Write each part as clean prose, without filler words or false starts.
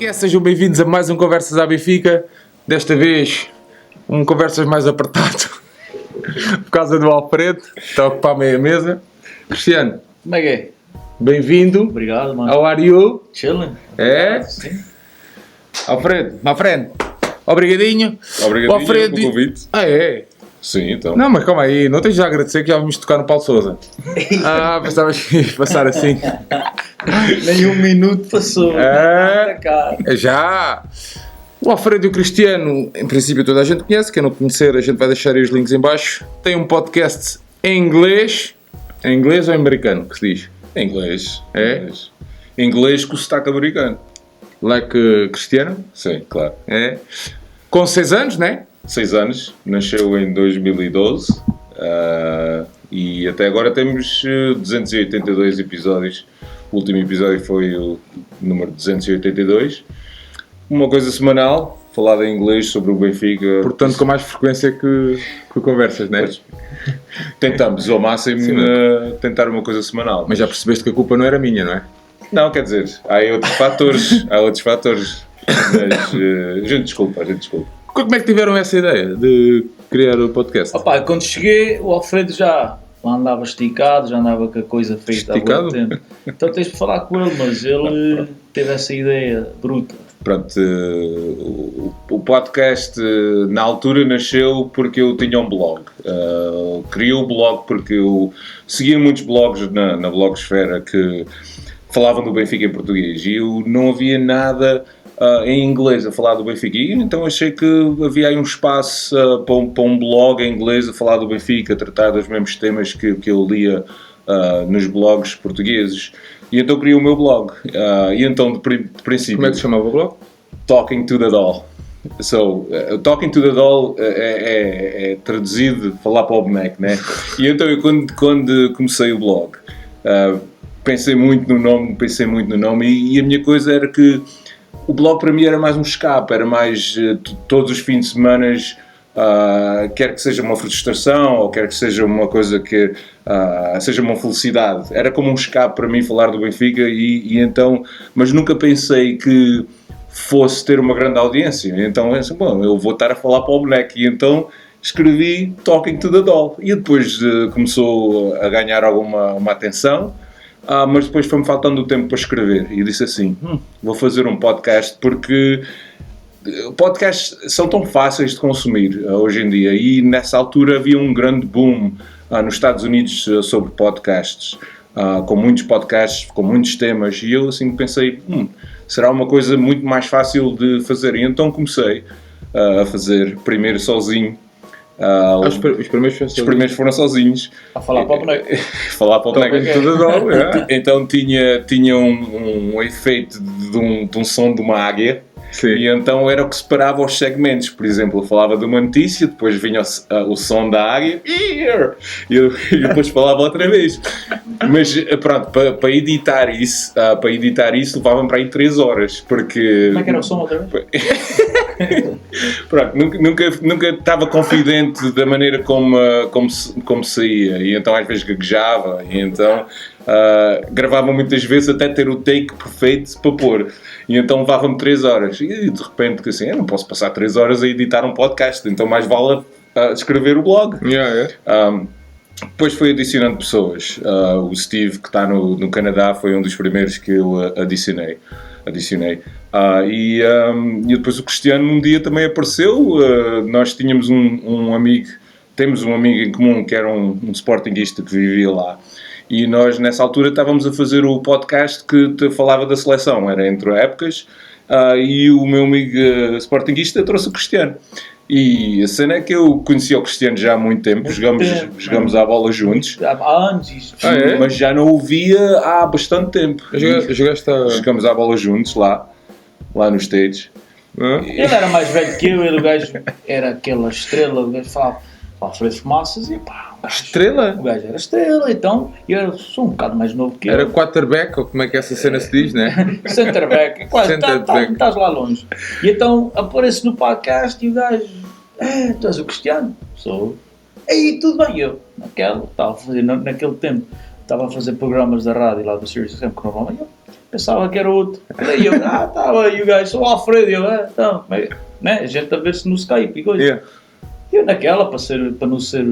que é? Sejam bem-vindos a mais um Conversas à Benfica. Desta vez, um Conversas mais apertado. Por causa do Alfredo, que está a ocupar meia mesa. Cristiano, Como é que é? bem-vindo. Obrigado, mano. How are you? Chilling. É? Sim. Alfredo, my friend. Obrigadinho. Obrigadinho O Alfredo... pelo convite. Ah, é? Sim, então. Não, mas calma aí, não tens de agradecer que já vamos tocar no Paulo Sousa. Pensavas que ia passar assim. Nem um minuto passou. É. Cara. Já! O Alfredo e o Cristiano, em princípio toda a gente conhece. Quem não conhecer, a gente vai deixar aí os links em baixo. Tem um podcast em inglês. Em inglês ou em americano, que se diz? Em inglês. É? Inglês. Inglês com sotaque americano. Like Cristiano. Sim, claro. É. Com 6 anos, né? 6 anos, nasceu em 2012 e até agora temos 282 episódios. O último episódio foi o número 282. Uma coisa semanal, falada em inglês sobre o Benfica. Portanto, com mais frequência que conversas, né? Pois, tentamos ao máximo Sim, tentar uma coisa semanal. Mas já percebeste que a culpa não era minha, não é? Não, quer dizer, há outros fatores. Mas a gente desculpa. Como é que tiveram essa ideia de criar o podcast? Opa, quando cheguei, o Alfredo já andava esticado, já andava com a coisa feita há Esticado? muito tempo. Então tens de falar com ele, mas ele teve essa ideia bruta. Pronto, o podcast na altura nasceu porque eu tinha um blog. Criei o blog porque eu seguia muitos blogs na blogosfera que falavam do Benfica em português e eu não havia nada em inglês a falar do Benfica. E então achei que havia aí um espaço para um blog em inglês a falar do Benfica, a tratar dos mesmos temas que eu lia nos blogs portugueses. E então criei o meu blog. E então, de princípio... Como é que se chamava o blog? Talking to the Doll. So, Talking to the Doll é traduzido falar para o boneco, né? E então, eu, quando comecei o blog, pensei muito no nome e a minha coisa era que o blog para mim era mais um escape, era mais todos os fins de semana, quer que seja uma frustração ou quer que seja uma coisa que seja uma felicidade. Era como um escape para mim falar do Benfica e então, mas nunca pensei que fosse ter uma grande audiência. Então eu disse, bom, eu vou estar a falar para o boneco e então escrevi Talking to the Doll e depois começou a ganhar uma atenção. Mas depois foi-me faltando o tempo para escrever e disse assim, vou fazer um podcast porque podcasts são tão fáceis de consumir hoje em dia e nessa altura havia um grande boom nos Estados Unidos sobre podcasts, com muitos podcasts, com muitos temas e eu assim pensei, será uma coisa muito mais fácil de fazer e então comecei a fazer primeiro sozinho. Os primeiros foram sozinhos. A falar para o boneco. Falar para o boneco. Então tinha um efeito de um som de uma águia. Sim. E então era o que separava os segmentos. Por exemplo, eu falava de uma notícia, depois vinha o som da águia e depois falava outra vez. Mas pronto, para editar isso levava-me para aí 3 horas. Porque... Como é que era o som outra vez? Pronto, nunca estava confidente da maneira como saía e então às vezes gaguejava e então gravava muitas vezes até ter o take perfeito para pôr e então levava-me 3 horas e de repente assim, eu não posso passar 3 horas a editar um podcast, então mais vale escrever o blog. Depois fui adicionando pessoas. O Steve, que está no Canadá, foi um dos primeiros que eu adicionei. E depois o Cristiano um dia também apareceu. Nós tínhamos temos um amigo em comum que era um sportinguista que vivia lá. E nós nessa altura estávamos a fazer o podcast que te falava da seleção, era entre épocas. E o meu amigo sportinguista trouxe o Cristiano. E a cena é que eu conhecia o Cristiano já há muito tempo, jogamos à bola juntos. Há anos. Mas já não o via há bastante tempo. Jogamos à bola juntos lá no stage. Ele era mais velho que eu, o gajo era aquela estrela, o gajo falava Alfredo Fumaças e pá. Estrela? O gajo era estrela, então eu sou um bocado mais novo que ele. Era quarterback, ou como é que essa cena se diz, né? Centerback, quase, estás lá longe. E então apareço no podcast e o gajo, tu és o Cristiano? Sou. Aí tudo bem, eu estava a fazer, naquele tempo, estava a fazer programas da rádio lá do Sirius FM, que normalmente pensava que era outro. E eu, tá bem, e o gajo, sou o Alfredo, e eu, então, né, a gente a ver-se no Skype e coisa. E eu naquela, para não ser...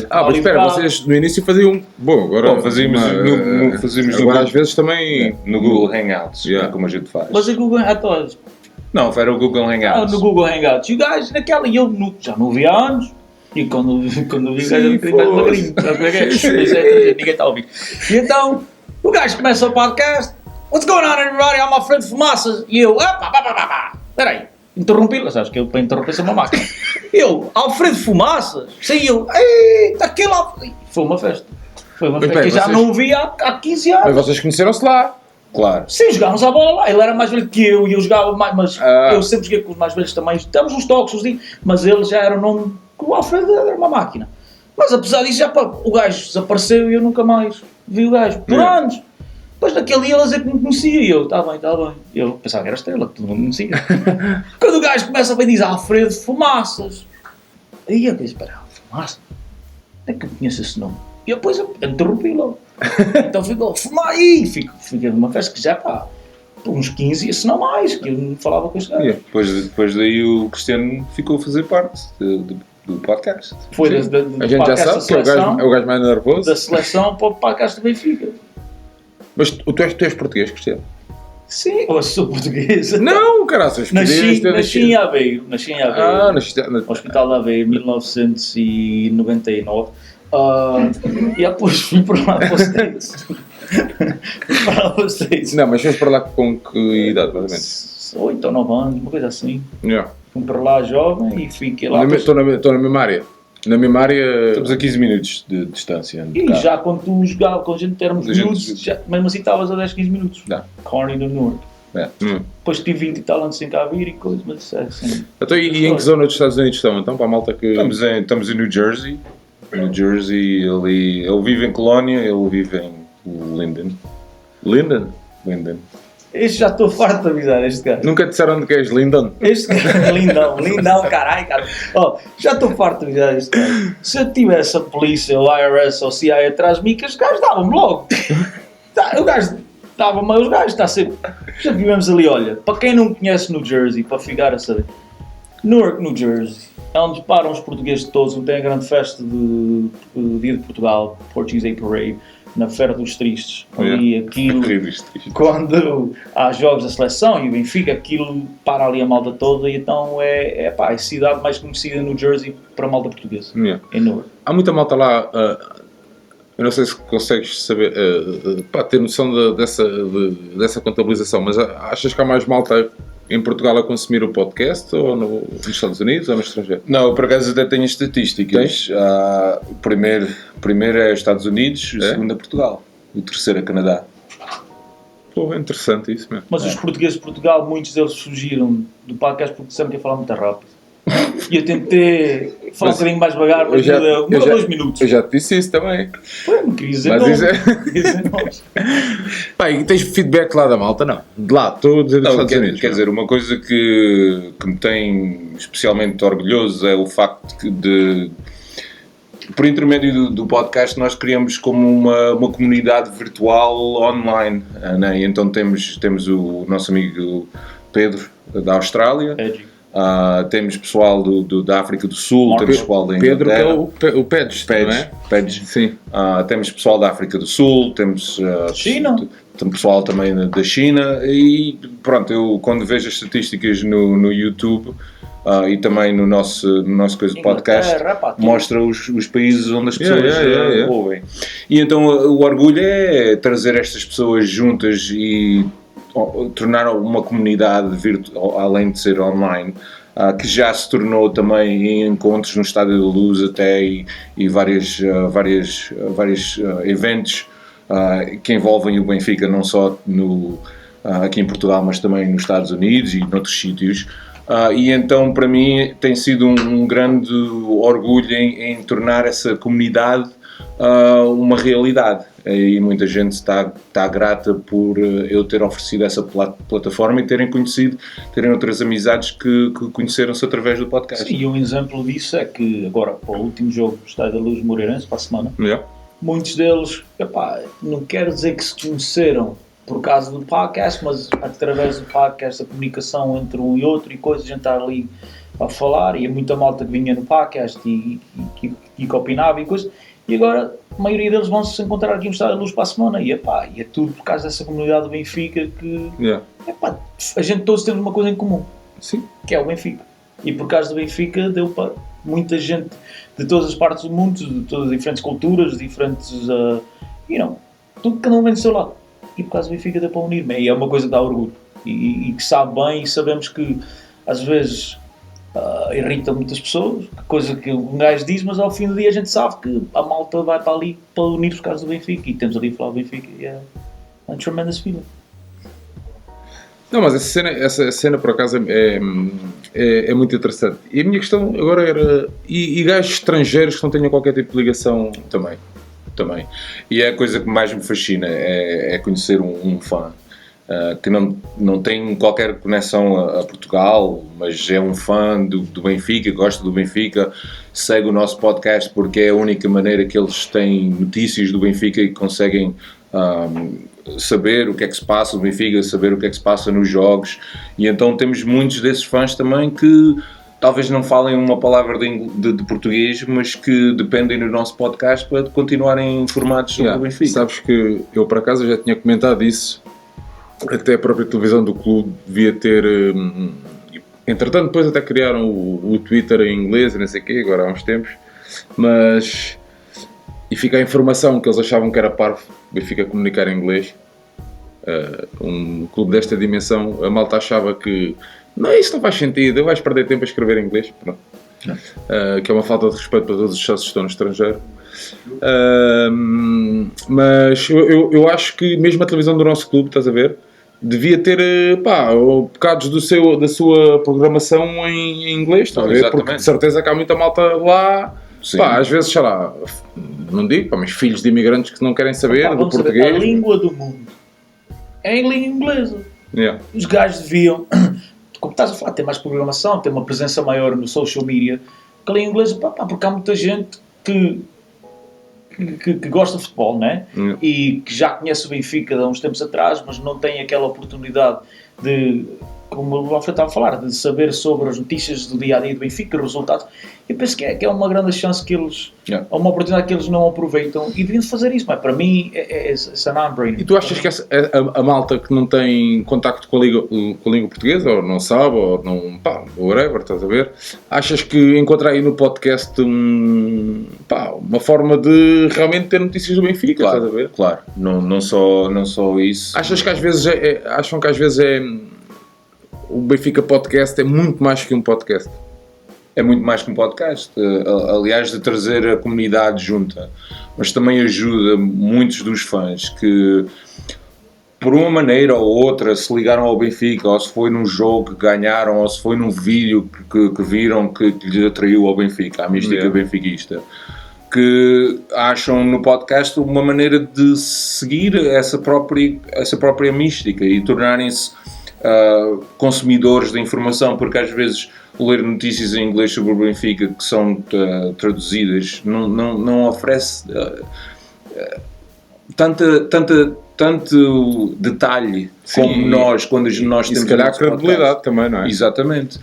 mas espera, vocês no início faziam... Bom, agora... fazíamos agora às vezes também... No Google Hangouts, como a gente faz. Mas o Google Hangouts... Não, era o Google Hangouts. No Google Hangouts. E o gajo naquela, e eu já não via há anos. E quando vi o gajo, eu fiquei mais magrinho. Ninguém está a ouvir. E então, o gajo começa o podcast. What's going on, everybody? I'm Alfredo Fumaças. E eu, espera aí. Interrompi-la, sabes que eu para interromper sou uma máquina. Eu, Alfredo Fumaças. Saiu, eita, aquele Alfredo. Foi uma festa. Foi uma festa que já não o via há 15 anos. Mas vocês conheceram-se lá. Claro. Sim, jogávamos a bola lá. Ele era mais velho que eu e eu jogava mais, mas eu sempre joguei com os mais velhos também. Damos uns toques, mas ele já era o nome. O Alfredo era uma máquina. Mas apesar disso, o gajo desapareceu e eu nunca mais vi o gajo. Por anos. Depois naquele dia ele dizia que me conhecia e eu, está bem. Eu pensava que era Estrela, que todo mundo conhecia. Quando o gajo começa a bem dizer Alfredo Fumaças. Aí eu disse, espera, Fumaças? Onde é que eu conheço esse nome? E eu depois interrompi logo. Então ficou, fumar aí! Fiquei numa festa que já uns 15, se não mais, que eu não falava com esse gajo. Depois daí o Cristiano ficou a fazer parte do podcast. Foi a gente já sabe que é o gajo mais nervoso. Da seleção para o podcast do Benfica. Mas tu és português, Cristiano? Sim, eu sou português. Não, caraças, nasci em Aveiro. Nasci no Hospital de Aveiro, em 1999. E depois fui para lá para os States. Não, mas fez para lá com que idade, basicamente? 8 ou 9 anos, uma coisa assim. Yeah. Fui para lá jovem e fiquei lá. Estou na mesma área. Na mesma área... Estamos a 15 minutos de distância. E já quando tu jogava, quando a gente éramos minutos, já, mesmo assim estavas a 10, 15 minutos. Corny do Newark. Depois tive 20 e tal antes sem cá vir e coisas, mas isso é assim. Então, e em que zona dos Estados Unidos estão? Então, para a malta que... Estamos em New Jersey. New Jersey, ali, ele vive em Colónia, ele vive em Linden. Linden? Este já estou farto de avisar este cara. Nunca disseram de que és Linden? Este cara, lindão, caralho, cara. Já estou farto de avisar este cara. Se eu tivesse a polícia, o IRS ou o CIA atrás de mim, que os gajos davam-me logo. O gajo dava-me, os gajos está sempre... Já vivemos ali, olha, para quem não conhece New Jersey, para ficar a saber. Newark, New Jersey. É onde param os portugueses todos, onde tem a grande festa do Dia de Portugal, Portuguese Day Parade, na Feira dos Tristes. Ali aquilo, quando há jogos da seleção e o Benfica, aquilo para ali a malta toda e então é a cidade mais conhecida no Jersey para a malta portuguesa. Em Newark. Há muita malta lá, eu não sei se consegues saber, ter noção dessa contabilização, mas achas que há mais malta em Portugal a consumir o podcast ou nos Estados Unidos ou no estrangeiro? Não, eu por acaso até tenho estatísticas. O primeiro é os Estados Unidos, o segundo é Portugal, o terceiro é Canadá. Pô, é interessante isso mesmo. Mas os portugueses de Portugal, muitos deles fugiram do podcast porque disseram que ia falar muito rápido. E eu tentei falar um bocadinho mais devagar, mas deu 2 minutos. Eu já te disse isso também. Pô, não queria dizer mas nomes. Pá, e tens feedback lá da malta? Não. De lá, estou a dizer dos Estados Unidos. Quer dizer, uma coisa que me tem especialmente orgulhoso é o facto de por intermédio do podcast nós criamos como uma comunidade virtual online, né? E então temos o nosso amigo Pedro da Austrália. Temos pessoal da África do Sul, temos pessoal da Inglaterra. Pedro que é o Pedges, não é? Pedges. Sim. Temos pessoal da África do Sul, temos China. Pessoal também da China e pronto, eu quando vejo as estatísticas no YouTube e também no nosso coisa de podcast mostra os países onde as pessoas ouvem. E então o orgulho é trazer estas pessoas juntas e tornar uma comunidade virtual, além de ser online, que já se tornou também em encontros no Estádio da Luz até e vários eventos que envolvem o Benfica, não só aqui em Portugal, mas também nos Estados Unidos e noutros sítios. E então para mim tem sido um grande orgulho em tornar essa comunidade uma realidade. E muita gente está grata por eu ter oferecido essa plataforma e terem outras amizades que conheceram-se através do podcast. Sim, e um exemplo disso é que agora para o último jogo do Estádio da Luz Moreirense, para a semana, muitos deles, não quero dizer que se conheceram por causa do podcast, mas através do podcast a comunicação entre um e outro e coisas, a gente está ali a falar, e muita malta que vinha no podcast e que opinava e coisas, e agora a maioria deles vão se encontrar aqui no Estádio da Luz para a semana, e é tudo por causa dessa comunidade do Benfica que a gente todos temos uma coisa em comum. Sim. Que é o Benfica. E por causa do Benfica deu para muita gente de todas as partes do mundo, de todas as diferentes culturas, diferentes, tudo, cada um vem do seu lado. E por causa do Benfica deu para unir-me. E é uma coisa que dá orgulho. E que sabe bem, e sabemos que às vezes irrita muitas pessoas, coisa que um gajo diz, mas ao fim do dia a gente sabe que a malta vai para ali para unir por causa do Benfica. E temos ali a falar do Benfica e é um tremendous feeling. Não, mas essa cena por acaso é muito interessante. E a minha questão agora era... E gajos estrangeiros que não tenham qualquer tipo de ligação... Também. E é a coisa que mais me fascina, é conhecer um fã que não tem qualquer conexão a Portugal, mas é um fã do Benfica, gosta do Benfica, segue o nosso podcast porque é a única maneira que eles têm notícias do Benfica e conseguem... saber o que é que se passa no Benfica, saber o que é que se passa nos jogos, e então temos muitos desses fãs também que talvez não falem uma palavra de português, mas que dependem do nosso podcast para continuarem informados sobre o Benfica. Sabes que eu por acaso já tinha comentado isso, até a própria televisão do clube devia ter, entretanto depois até criaram o Twitter em inglês e não sei o quê, agora há uns tempos, mas... E fica a informação que eles achavam que era parvo o Benfica comunicar em inglês. Um clube desta dimensão, a malta achava que isso não faz sentido, vais perder tempo a escrever em inglês. Pronto. Que é uma falta de respeito para todos os sócios que estão no estrangeiro. Mas eu acho que mesmo a televisão do nosso clube, estás a ver, devia ter bocados da sua programação em inglês, estás a ver? Porque de certeza que há muita malta lá. Às vezes, sei lá, não digo, mas filhos de imigrantes que não querem saber do português. A língua do mundo é em língua inglesa. Os gajos deviam, como estás a falar, ter mais programação, ter uma presença maior no social media, que a língua inglesa, porque há muita gente que gosta de futebol, né? E que já conhece o Benfica de há uns tempos atrás, mas não tem aquela oportunidade de, como o Alfredo estava a falar, de saber sobre as notícias do dia-a-dia do Benfica, os resultados. Eu penso que é uma grande chance que eles... É uma oportunidade que eles não aproveitam e deviam fazer isso, mas para mim é non-brainer. E tu achas que a malta que não tem contacto com a língua portuguesa, ou não sabe, ou não... whatever, estás a ver? Achas que encontra aí no podcast uma forma de realmente ter notícias do Benfica, estás a ver? Claro, não só isso. Achas que às vezes acham que às vezes o Benfica Podcast é muito mais que um podcast? É muito mais que um podcast, aliás, de trazer a comunidade junta, mas também ajuda muitos dos fãs que, por uma maneira ou outra, se ligaram ao Benfica, ou se foi num jogo que ganharam, ou se foi num vídeo que viram que lhes atraiu ao Benfica, à mística benfiquista, que acham no podcast uma maneira de seguir essa própria mística e tornarem-se consumidores da informação, porque às vezes ler notícias em inglês sobre o Benfica que são traduzidas não oferece tanto detalhe. Sim, como nós, quando nós temos... se calhar credibilidade também, não é? Exatamente.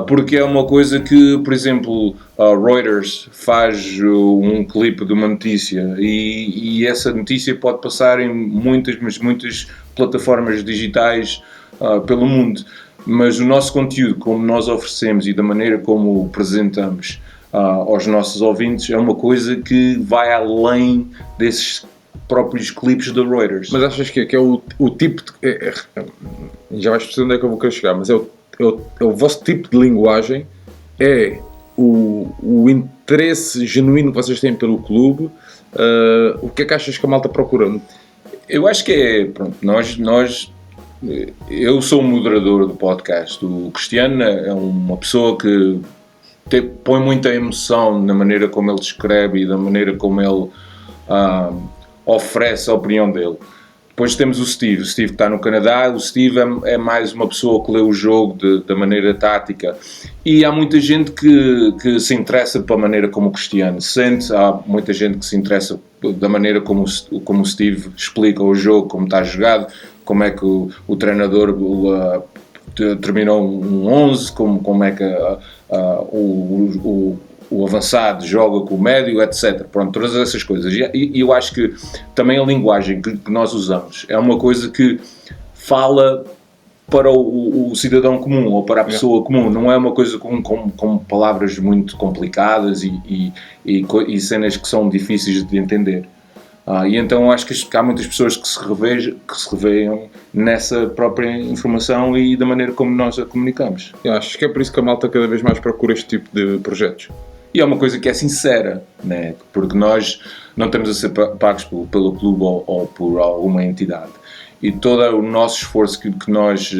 Porque é uma coisa que, por exemplo, Reuters faz um clipe de uma notícia e essa notícia pode passar em muitas plataformas digitais pelo mundo. Mas o nosso conteúdo, como nós oferecemos e da maneira como o apresentamos aos nossos ouvintes, é uma coisa que vai além desses próprios clipes da Reuters. Mas achas que é o tipo de... já vais perceber onde é que eu vou querer chegar, mas é o vosso tipo de linguagem, é o interesse genuíno que vocês têm pelo clube. O que é que achas que a malta procura? Eu acho que é... Pronto, eu sou o moderador do podcast. O Cristiano é uma pessoa que põe muita emoção na maneira como ele escreve e da maneira como ele oferece a opinião dele. Depois temos o Steve que está no Canadá. O Steve é mais uma pessoa que lê o jogo da maneira tática. E há muita gente que se interessa pela maneira como o Cristiano sente. Há muita gente que se interessa da maneira como o Steve explica o jogo, como está jogado, como é que o treinador terminou um 11, como é que o avançado joga com o médio, etc. Pronto, todas essas coisas. E eu acho que também a linguagem que nós usamos é uma coisa que fala para o cidadão comum ou para a pessoa comum, não é uma coisa com palavras muito complicadas e cenas que são difíceis de entender. E então acho que há muitas pessoas que se reveiam nessa própria informação e da maneira como nós a comunicamos. Eu acho que é por isso que a malta cada vez mais procura este tipo de projetos. E é uma coisa que é sincera, né? Porque nós não estamos a ser pagos pelo clube ou por alguma entidade. E todo o nosso esforço que nós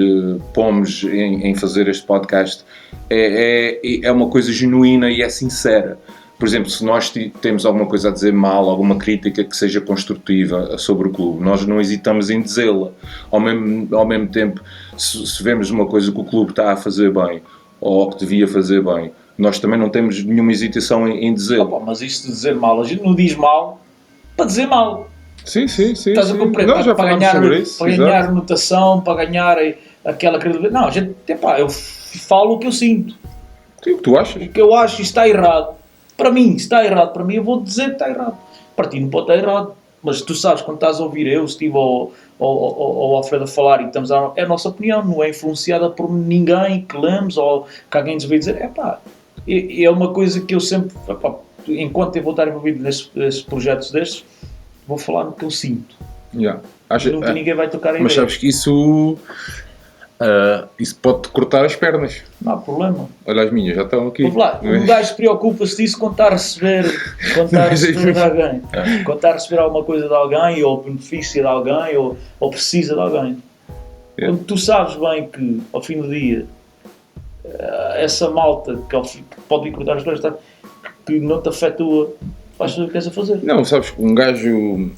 pomos em fazer este podcast é uma coisa genuína e é sincera. Por exemplo, se nós temos alguma coisa a dizer mal, alguma crítica que seja construtiva sobre o clube, nós não hesitamos em dizê-la. Ao mesmo tempo, se vemos uma coisa que o clube está a fazer bem ou que devia fazer bem, nós também não temos nenhuma hesitação em dizê-lo. Mas isto de dizer mal, a gente não diz mal para dizer mal. Sim. Estás a compreender? Não, já para falámos ganhar, sobre isso. para ganhar notação, para ganhar aquela credibilidade. Não, a gente, eu falo o que eu sinto. Sim, o que tu achas? O que eu acho está errado. Para mim, se está errado, para mim eu vou dizer que está errado. Para ti não pode estar errado. Mas tu sabes, quando estás a ouvir eu, Steve ou Alfredo a falar e estamos é a nossa opinião, não é influenciada por ninguém que lemos ou que alguém nos veio dizer, é uma coisa que eu sempre, enquanto eu vou estar envolvido nesses projetos destes, vou falar no que eu sinto. Yeah. Nunca ninguém vai tocar em Mas sabes que isso pode-te cortar as pernas. não há problema. Olha, as minhas já estão aqui. Vamos lá, um gajo preocupa-se disso quando está a receber de alguém. Quando está a receber alguma coisa de alguém, ou beneficia de alguém, ou precisa de alguém. Quando tu sabes bem que, ao fim do dia, essa malta que pode vir cortar as pernas, que não te afetua, faz tudo o que queres a fazer. Não, sabes, um gajo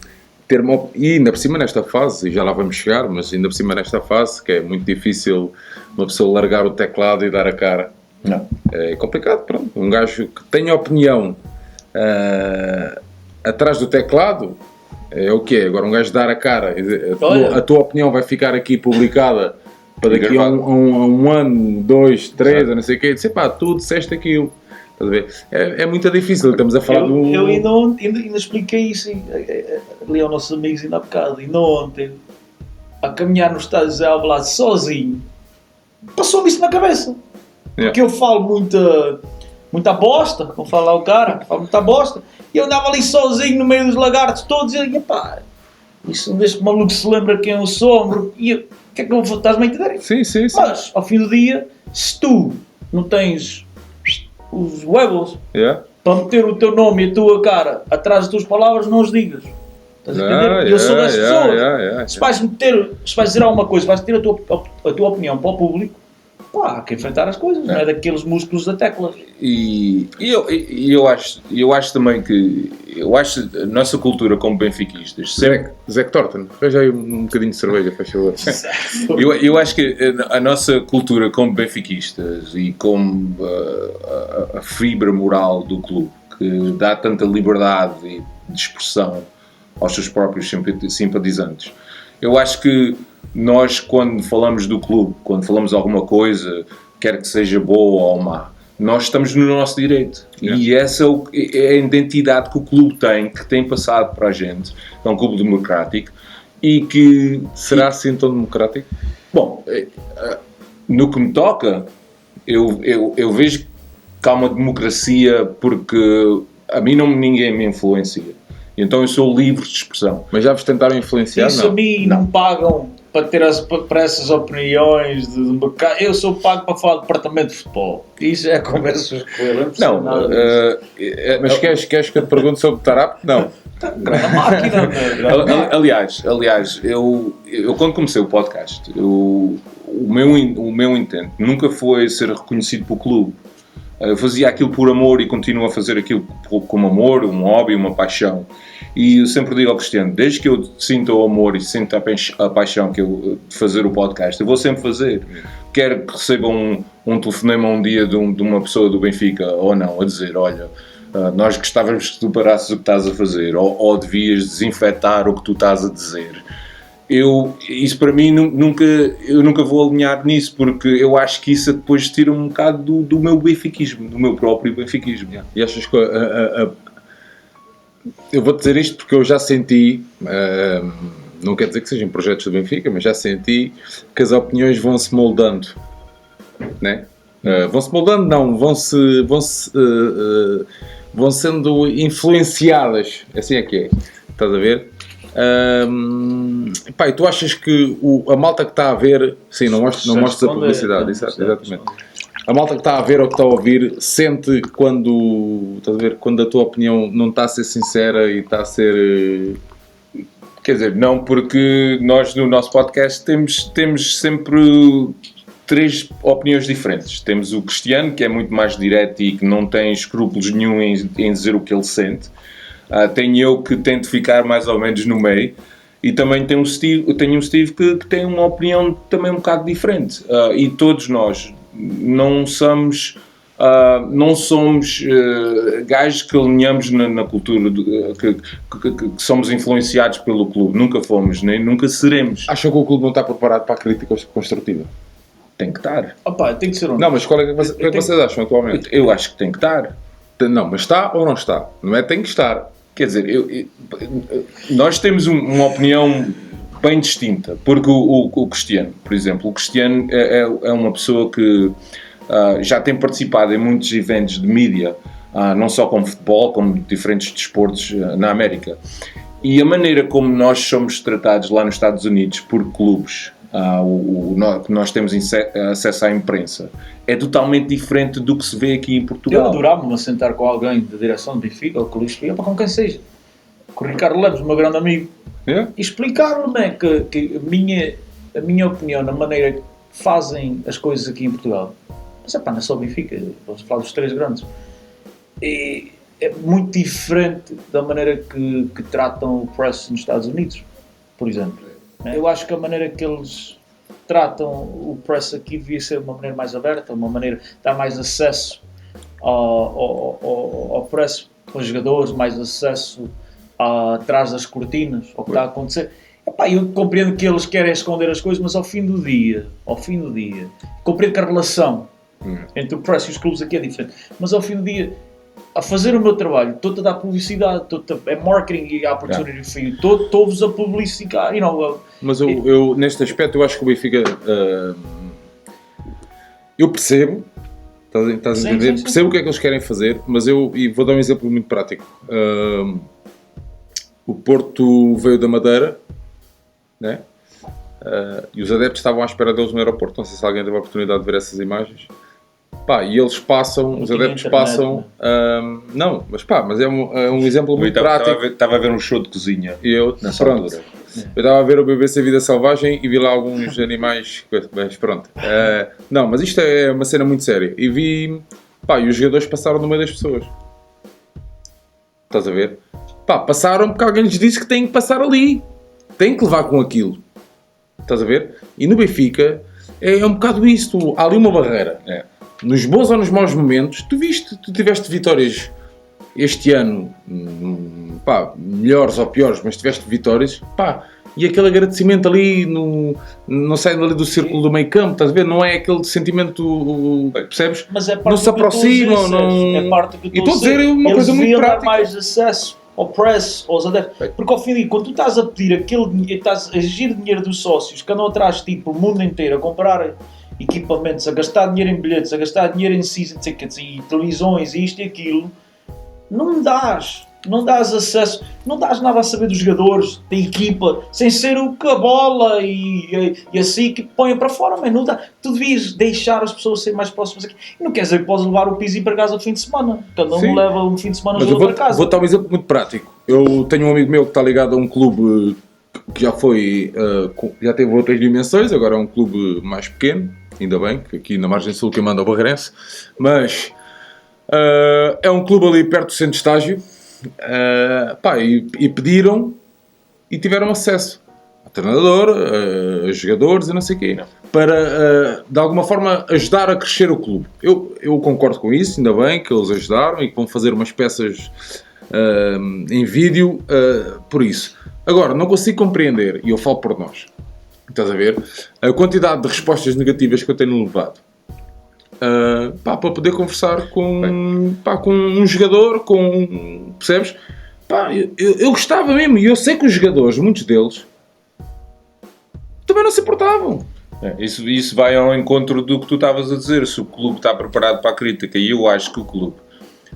ter e ainda por cima nesta fase, e já lá vamos chegar, mas ainda por cima nesta fase, que é muito difícil uma pessoa largar o teclado e dar a cara. Não. É complicado, pronto. Um gajo que tenha opinião atrás do teclado, é o que é. Agora um gajo dar a cara, a tua opinião vai ficar aqui publicada para daqui a um ano, 2, 3, a não sei o quê, dizer, tu disseste aquilo. É muito difícil, estamos a falar do... Eu ainda expliquei isso ali aos nossos amigos ainda há bocado, ainda ontem, a caminhar no estádio de Alvalade sozinho, passou-me isso na cabeça. Porque eu falo muita bosta, como fala lá o cara, falo muita bosta, e eu andava ali sozinho no meio dos lagartos todos, e eu, isso deste maluco se lembra quem eu sou, e o que é que eu vou, estás-me a entender? Sim. Mas, ao fim do dia, se tu não tens os huevos para meter o teu nome e a tua cara atrás das tuas palavras, não os digas. Estás a entender? Eu sou das pessoas. Se vais dizer alguma coisa, vais ter a tua opinião para o público, há que enfrentar as coisas, não é daqueles músculos da tecla. E eu acho também que a nossa cultura como benfiquistas Zé Torton, veja aí um bocadinho de cerveja, faz favor. Eu acho que a nossa cultura como benfiquistas e como a fibra moral do clube, que dá tanta liberdade de expressão aos seus próprios simpatizantes, eu acho que nós, quando falamos do clube, quando falamos alguma coisa, quer que seja boa ou má, nós estamos no nosso direito. E essa é a identidade que o clube tem, que tem passado para a gente. É um clube democrático e que... Será assim tão democrático? Bom, no que me toca, eu vejo que há uma democracia porque a mim ninguém me influencia. Então eu sou livre de expressão. Mas já vos tentaram influenciar? Isso a mim não pagam para ter para essas opiniões de mercado. Eu sou pago para falar do departamento de futebol. Isso é conversas com ele. Não, mas queres que eu te pergunte sobre o Tarap? Não. Aliás, eu quando comecei o podcast, o meu intento nunca foi ser reconhecido pelo clube. Eu fazia aquilo por amor e continuo a fazer aquilo como amor, um hobby, uma paixão. E eu sempre digo ao Cristiano, desde que eu sinta o amor e sinta a paixão de fazer o podcast, eu vou sempre fazer. Quer que receba um telefonema um dia de uma pessoa do Benfica ou não, a dizer, olha, nós gostávamos que tu parasses o que estás a fazer ou devias desinfetar o que tu estás a dizer. isso para mim eu nunca vou alinhar nisso, porque eu acho que isso depois tira um bocado do meu benfiquismo, do meu próprio benfiquismo. E achas que eu vou dizer isto porque eu já senti, não quer dizer que sejam projetos do Benfica, mas já senti que as opiniões vão-se moldando, né? Vão-se moldando, não, vão sendo influenciadas, assim é que é, estás a ver? Pá, e tu achas que a malta que está a ver, sim, não mostres a publicidade, exatamente. A malta que está a ver ou que está a ouvir sente quando, estás a ver, quando a tua opinião não está a ser sincera e está a ser... Quer dizer, não, porque nós no nosso podcast temos sempre 3 opiniões diferentes. Temos o Cristiano, que é muito mais direto e que não tem escrúpulos nenhum em dizer o que ele sente. Tenho eu, que tento ficar mais ou menos no meio. E também tenho um Steve que tem uma opinião também um bocado diferente. E todos nós não somos gajos que alinhamos na cultura, que somos influenciados pelo clube. Nunca fomos, nem nunca seremos. Acham que o clube não está preparado para a crítica construtiva? Tem que estar. Opa, tem que ser Não, mas qual é que vocês acham atualmente? Eu acho que tem que estar. Não, mas está ou não está? Não é tem que estar. Quer dizer, nós temos uma opinião bem distinta, porque o Cristiano, por exemplo, o Cristiano é uma pessoa que já tem participado em muitos eventos de mídia, não só como futebol, como diferentes desportos na América. E a maneira como nós somos tratados lá nos Estados Unidos por clubes, que nós temos acesso à imprensa, é totalmente diferente do que se vê aqui em Portugal. Eu adorava-me sentar com alguém da direção do Benfica, ou que lhe explica, para com quem seja. Com o Ricardo Lemos, o meu grande amigo. E explicar-lhe que a minha opinião na maneira que fazem as coisas aqui em Portugal. Mas não é só o Benfica, vamos falar dos 3 grandes. E é muito diferente da maneira que tratam o press nos Estados Unidos, por exemplo. Eu acho que a maneira que eles tratam o press aqui devia ser uma maneira mais aberta, uma maneira de dar mais acesso ao press para os jogadores, mais acesso atrás das cortinas, ao que está a acontecer. Eu compreendo que eles querem esconder as coisas, mas ao fim do dia, compreendo que a relação entre o press e os clubes aqui é diferente, mas ao fim do dia, a fazer o meu trabalho, estou-te a dar publicidade, é marketing e opportunity for you, estou-vos a publicitar, Mas eu neste aspecto, eu acho que o Benfica, eu percebo, estás a entender? Sim. Percebo o que é que eles querem fazer, mas e vou dar um exemplo muito prático. O Porto veio da Madeira, né? E os adeptos estavam à espera deles no aeroporto, não sei se alguém teve a oportunidade de ver essas imagens. E eles passam, os adeptos passam... não, mas é um exemplo muito prático. Estava a ver um show de cozinha nessa altura. Eu estava a ver o BBC Vida Selvagem e vi lá alguns animais, mas pronto. Não, mas isto é uma cena muito séria. E vi... e os jogadores passaram no meio das pessoas. Estás a ver? Passaram porque alguém lhes disse que têm que passar ali. Têm que levar com aquilo. Estás a ver? E no Benfica é um bocado isso. Há ali uma barreira. Nos bons ou nos maus momentos, tu tiveste vitórias este ano, melhores ou piores, mas tiveste vitórias, e aquele agradecimento ali, não sai ali do círculo do meio campo, estás a ver? Não é aquele sentimento, percebes? Mas é parte não se aproximam, é parte do que e estou a dizer uma coisa muito prática. Mais acesso ao press, aos adeptos, porque ao fim de quando tu estás a pedir aquele dinheiro, estás a exigir dinheiro dos sócios, que andam atrás, tipo, o mundo inteiro, a comprar equipamentos, a gastar dinheiro em bilhetes, a gastar dinheiro em season tickets e televisões e isto e aquilo, não dás acesso, não dás nada a saber dos jogadores, da equipa, sem ser o que a bola e assim que põem para fora, mas não dá. Tu devias deixar as pessoas serem mais próximas aqui. E não quer dizer que podes levar o Pizzi para casa ao fim de semana. Cada um leva um fim de semana para casa. Vou dar um exemplo muito prático. Eu tenho um amigo meu que está ligado a um clube que já foi, já teve outras dimensões, agora é um clube mais pequeno, ainda bem, que aqui na margem sul quem manda é o Barreirense, mas é um clube ali perto do centro de estágio, e pediram e tiveram acesso a treinador, a jogadores e não sei o quê, para de alguma forma ajudar a crescer o clube. Eu concordo com isso, ainda bem que eles ajudaram e que vão fazer umas peças em vídeo, por isso. Agora, não consigo compreender, e eu falo por nós, estás a ver, a quantidade de respostas negativas que eu tenho levado. Para poder conversar com um jogador, percebes? Eu gostava mesmo, e eu sei que os jogadores, muitos deles, também não se importavam. Isso vai ao encontro do que tu estavas a dizer, se o clube está preparado para a crítica, e eu acho que o clube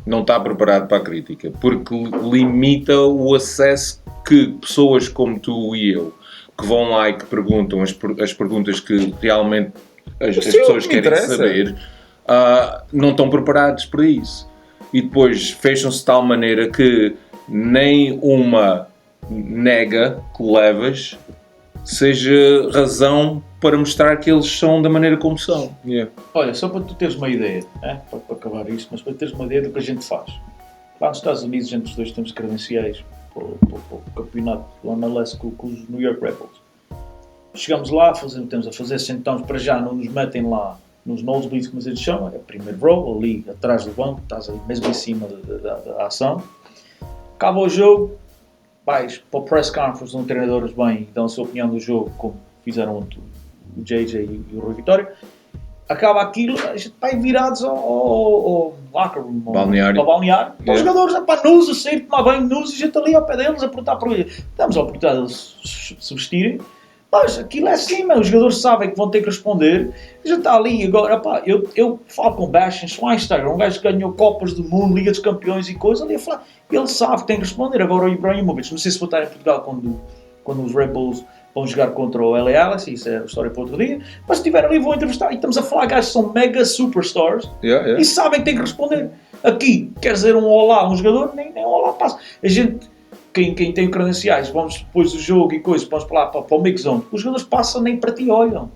não está preparado para a crítica, porque limita o acesso que pessoas como tu e eu, que vão lá e que perguntam as perguntas que realmente as pessoas querem saber, não estão preparados para isso. E depois fecham-se de tal maneira que nem uma nega que levas seja razão para mostrar que eles são da maneira como são. Olha, só para tu teres uma ideia, para acabar isto, mas para teres uma ideia do que a gente faz. Lá nos Estados Unidos, entre os dois temos credenciais para o campeonato do MLS com os New York Red Bulls. Chegamos lá, temos a fazer, sentamos para já, não nos metem lá nos nosebleeds, como eles chamam, é o primeiro row, ali atrás do banco, estás ali mesmo em cima da ação. Acaba o jogo, vais para o press conference, onde treinadores bem e dão a sua opinião do jogo, como fizeram o JJ e o Rui Vitória. Acaba aquilo, a gente vai virados ao locker room, ao balneário. Os jogadores, nus, a sair, tomar banho, nus, e a gente ali ao pé deles a perguntar por ele. Damos a oportunidade de eles se vestirem, mas aquilo é assim, os jogadores sabem que vão ter que responder. A gente está ali agora, eu falo com o Bastian Schweinsteiger, um gajo que ganhou Copas do Mundo, Liga dos Campeões e coisas, ali a falar, ele sabe que tem que responder. Agora o Ibrahimovic, não sei se vou estar em Portugal quando os Red Bulls vão jogar contra o LA Galaxy, isso é a história para outro dia, mas se estiver ali vou entrevistar, e estamos a falar gajos que são mega superstars, e sabem que têm que responder. Aqui, quer dizer um olá a um jogador, nem um olá passa. A gente, quem tem credenciais, vamos depois do jogo e coisas, vamos para lá, para o mix zone, os jogadores passam, nem para ti olham.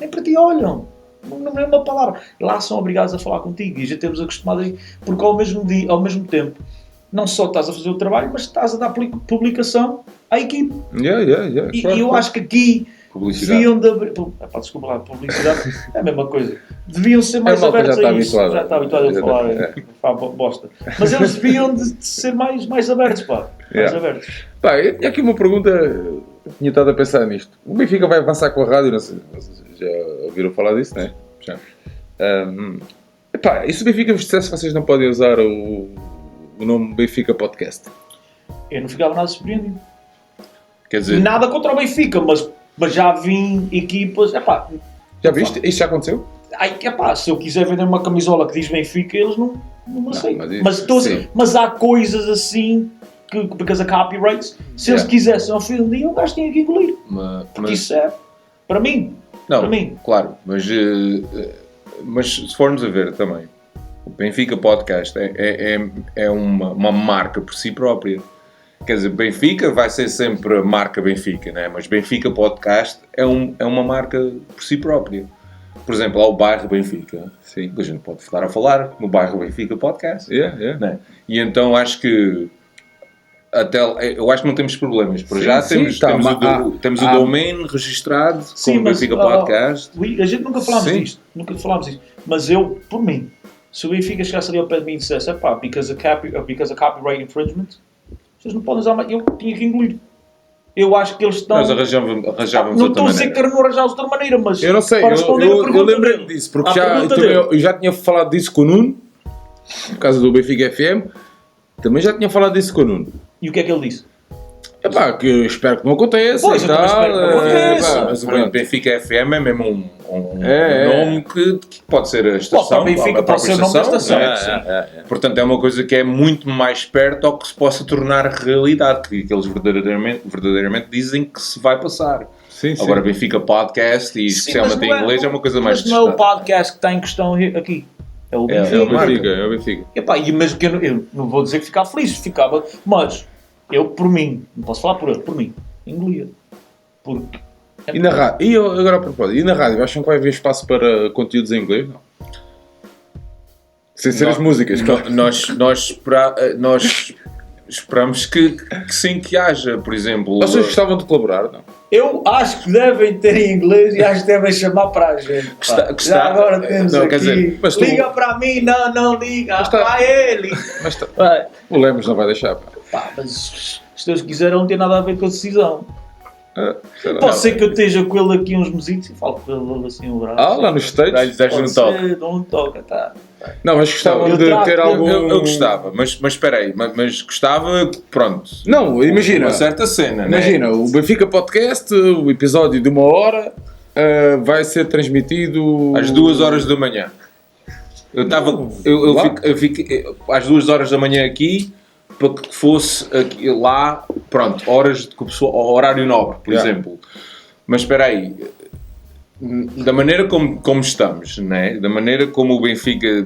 Não é uma palavra. Lá são obrigados a falar contigo, e já temos acostumado aí, porque ao mesmo tempo, não só estás a fazer o trabalho, mas estás a dar publicação à equipe. E eu acho que aqui deviam de abrir... Desculpa lá, publicidade é a mesma coisa. Deviam ser mais abertos a isso. Já está habituado a falar bosta. Mas eles deviam de ser mais abertos, mais abertos. E aqui uma pergunta, tinha estado a pensar nisto. O Benfica vai avançar com a rádio, não sei, já ouviram falar disso, não é? Já. E se o Benfica vos dissesse, vocês não podem usar o nome Benfica Podcast? Eu não ficava nada surpreendido. Quer dizer... Nada contra o Benfica, mas já vi equipas... Já viste? Isso já aconteceu? Se eu quiser vender uma camisola que diz Benfica, eles não aceitam. Mas há coisas assim, because of copyrights, se eles quisessem ao fim do dia, o gajo tinha que engolir. Porque isso é... Para mim. Claro. Mas se formos a ver também, o Benfica Podcast é uma marca por si própria. Quer dizer, Benfica vai ser sempre a marca Benfica, né? Mas Benfica Podcast é uma marca por si própria. Por exemplo, há o bairro Benfica. Sim. A gente pode estar a falar no bairro Benfica Podcast. Né? E então acho que eu acho que não temos problemas. Por já temos o domain registrado como Benfica Podcast. A gente nunca falámos disto. Mas eu, por mim, se o Benfica chegasse ali ao pé de mim e dissesse because of copyright infringement, vocês não podem usar mais, eu tinha que engolir. Eu acho que eles estão... Nós arranjávamos não outra maneira. Não estou a dizer que não arranjávamos de outra maneira, mas... Eu não sei, eu lembrei-me disso, porque eu já tinha falado disso com o Nuno, por causa do Benfica FM, também já tinha falado disso com o Nuno. E o que é que ele disse? Que eu espero que não aconteça. Pois, eu espero que não aconteça. Mas o Benfica FM é mesmo um nome que pode ser a estação. Benfica pode ser o nome da estação. Portanto, é uma coisa que é muito mais perto ao que se possa tornar realidade, que eles verdadeiramente dizem que se vai passar. Sim. Agora, Benfica Podcast, e especialmente em inglês, é uma coisa mais distante. Mas não é o podcast que está em questão aqui. É o Benfica. Mas eu não vou dizer que ficava feliz, ficava... Mas... Eu, por mim, não posso falar por ele, por mim, engolia. Porque... E na rádio? Agora a propósito, e na rádio? Acham que vai haver espaço para conteúdos em inglês? Não. Sem ser as músicas, claro. Nós esperamos que sim, que haja, por exemplo... Vocês gostavam de colaborar, não? Eu acho que devem ter em inglês e acho que devem chamar para a gente. Já agora temos não, aqui. quer dizer, mas tu- Liga para mim, não liga. Mas tá- Para ele. Mas Vai. o Lemos não vai deixar, pá. Pá, mas se Deus quiser, não tem nada a ver com a decisão. Sei lá. Pode ser que eu esteja com ele aqui uns mesitos e falo com ele assim um braço. Lá nos States? Dás um Pode toque. ser, não toca, tá. Não, mas gostavam Eu de trato- ter algum... Eu gostava, mas espera aí, mas gostava, pronto. Não, imagina. Uma certa cena, Imagina, o Benfica Podcast, o episódio de 1 hora, vai ser transmitido... Às 2 horas da manhã. Eu estava. Lá? Eu fiquei às 2 horas da manhã aqui para que fosse aqui, lá, pronto, horas de horário nobre, por Yeah. exemplo. Mas espera aí. Da maneira como estamos, né? Da maneira como o Benfica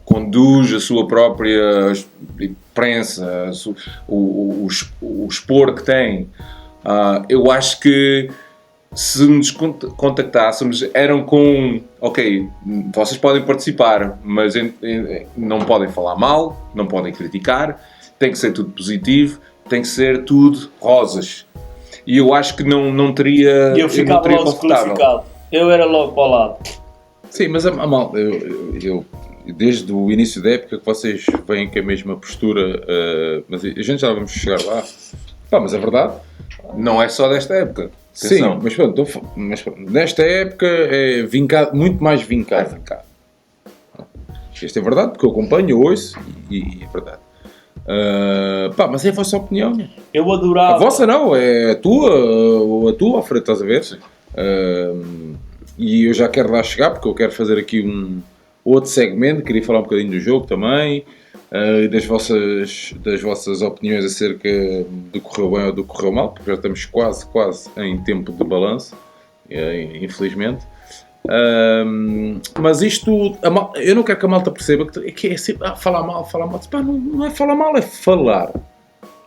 conduz a sua própria imprensa, o expor que tem, eu acho que se nos contactássemos eram com ok, vocês podem participar, mas não podem falar mal, não podem criticar, tem que ser tudo positivo, tem que ser tudo rosas. E eu acho que não teria. E eu ficava não teria logo desqualificado. Eu era logo para o lado. Sim, mas a mal, eu desde o início da época que vocês vêm com a mesma postura, mas a gente já vamos chegar lá. Pá, mas é verdade. Não é só desta época. Sim, Atenção. mas pronto, nesta época é vincado, muito mais vincado. Isto é verdade, porque eu acompanho, ouço e é verdade. Pá, mas é a vossa opinião. Eu adorava. A vossa não, é a tua, Alfredo, estás a ver? E eu já quero lá chegar, porque eu quero fazer aqui um outro segmento, queria falar um bocadinho do jogo também, e das vossas opiniões acerca do correu bem ou do correu mal, porque já estamos quase em tempo de balanço, infelizmente. Mas isto, eu não quero que a malta perceba que é sempre falar mal. Pá, não é falar mal, é falar,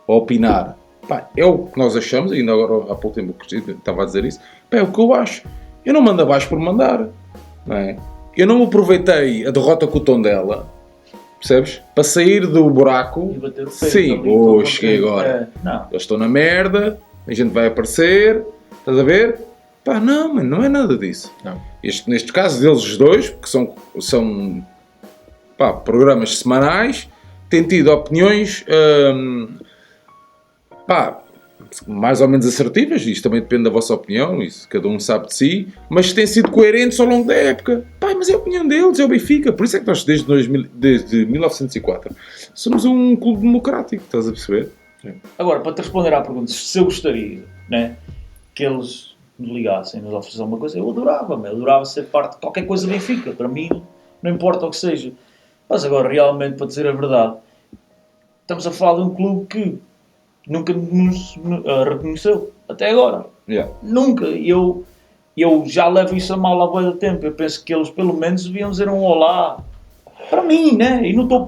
opinar. Pá, é o que nós achamos, e ainda agora há pouco tempo eu estava a dizer isso. Pá, é o que eu acho. Eu não mando abaixo por mandar, não é? Eu não aproveitei a derrota com o Tondela, percebes? Para sair do buraco. E bater o peito Sim, ali, cheguei agora. Não. Eu estou na merda, a gente vai aparecer, estás a ver? Pá, não, mano, não é nada disso. Não. Neste caso deles os dois, porque são pá, programas semanais, têm tido opiniões pá, mais ou menos assertivas, isto também depende da vossa opinião, isso cada um sabe de si, mas têm sido coerentes ao longo da época. Pá, mas é a opinião deles, é o Benfica, por isso é que nós desde 1904 somos um clube democrático, estás a perceber? Agora, para te responder à pergunta, se eu gostaria, né, que eles me ligassem, nos oferecessem alguma coisa, eu adorava ser parte de qualquer coisa do Benfica. Para mim, não importa o que seja. Mas agora, realmente, para dizer a verdade, estamos a falar de um clube que nunca nos reconheceu, até agora. Yeah. Nunca. Eu já levo isso a mal há muito tempo. Eu penso que eles, pelo menos, deviam dizer um olá. Para mim, né? E não estou a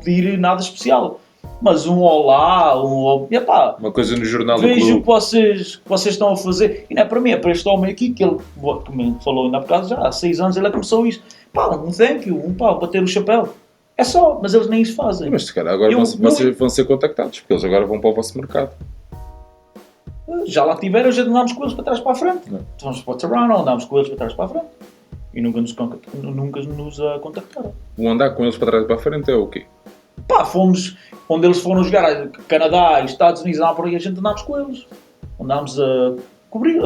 pedir nada especial. Mas um olá, epá, Uma coisa no jornal do vejo o clube. que vocês estão a fazer. E não é para mim, é para este homem aqui que ele que me falou ainda há bocado, já há 6 anos ele começou isto. Pá, um thank you, bater o chapéu. É só, mas eles nem isso fazem. Mas se calhar agora vocês vão ser contactados, porque eles agora vão para o vosso mercado. Já lá tiveram, já andámos com eles para trás para a frente. Não. Vamos para o Toronto, andámos com eles para trás para a frente. E nunca nos contactaram. O andar com eles para trás e para a frente é o quê? Pá, fomos onde eles foram jogar, Canadá e Estados Unidos, lá por aí, a gente andámos com eles. Andámos a cobrir,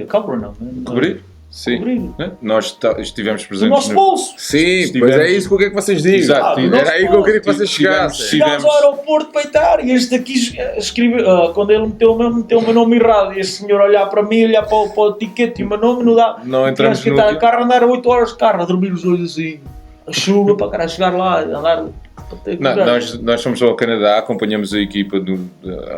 cover não. Cobrir? Sim. Cobrir. Né? Nós estivemos Do presentes nosso bolso. Sim, Estivemos- mas é isso que eu quero que vocês digam. Exato. Era aí que eu queria que vocês chegassem. Chegámos ao aeroporto para estar e este aqui escreveu, quando ele meteu o meu nome errado e este senhor olhar para mim, olhar para o ticket e o meu nome, não dá. Não entramos que no... estar a carro, andar 8 horas de carro, a dormir os olhos assim, a chuva para cara chegar lá, andar. Não, nós fomos ao Canadá, acompanhamos a equipa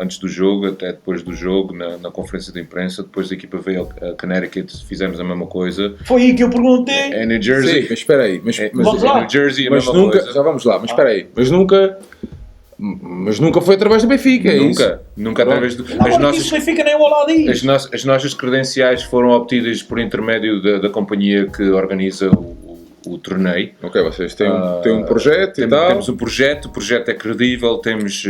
antes do jogo, até depois do jogo, na conferência de imprensa. Depois a equipa veio a Connecticut, fizemos a mesma coisa. Foi aí que eu perguntei. É New Jersey. Sim, mas espera aí. Mas Vamos lá. New Jersey, a mas mesma nunca, coisa. já vamos lá, mas espera aí. Mas nunca foi através do Benfica, é isso? Nunca através do... Não, agora isso nem fica nem ao lado disso. As nossas credenciais foram obtidas por intermédio da companhia que organiza o torneio. Ok, vocês têm um projeto e tal. Temos um projeto, o projeto é credível, temos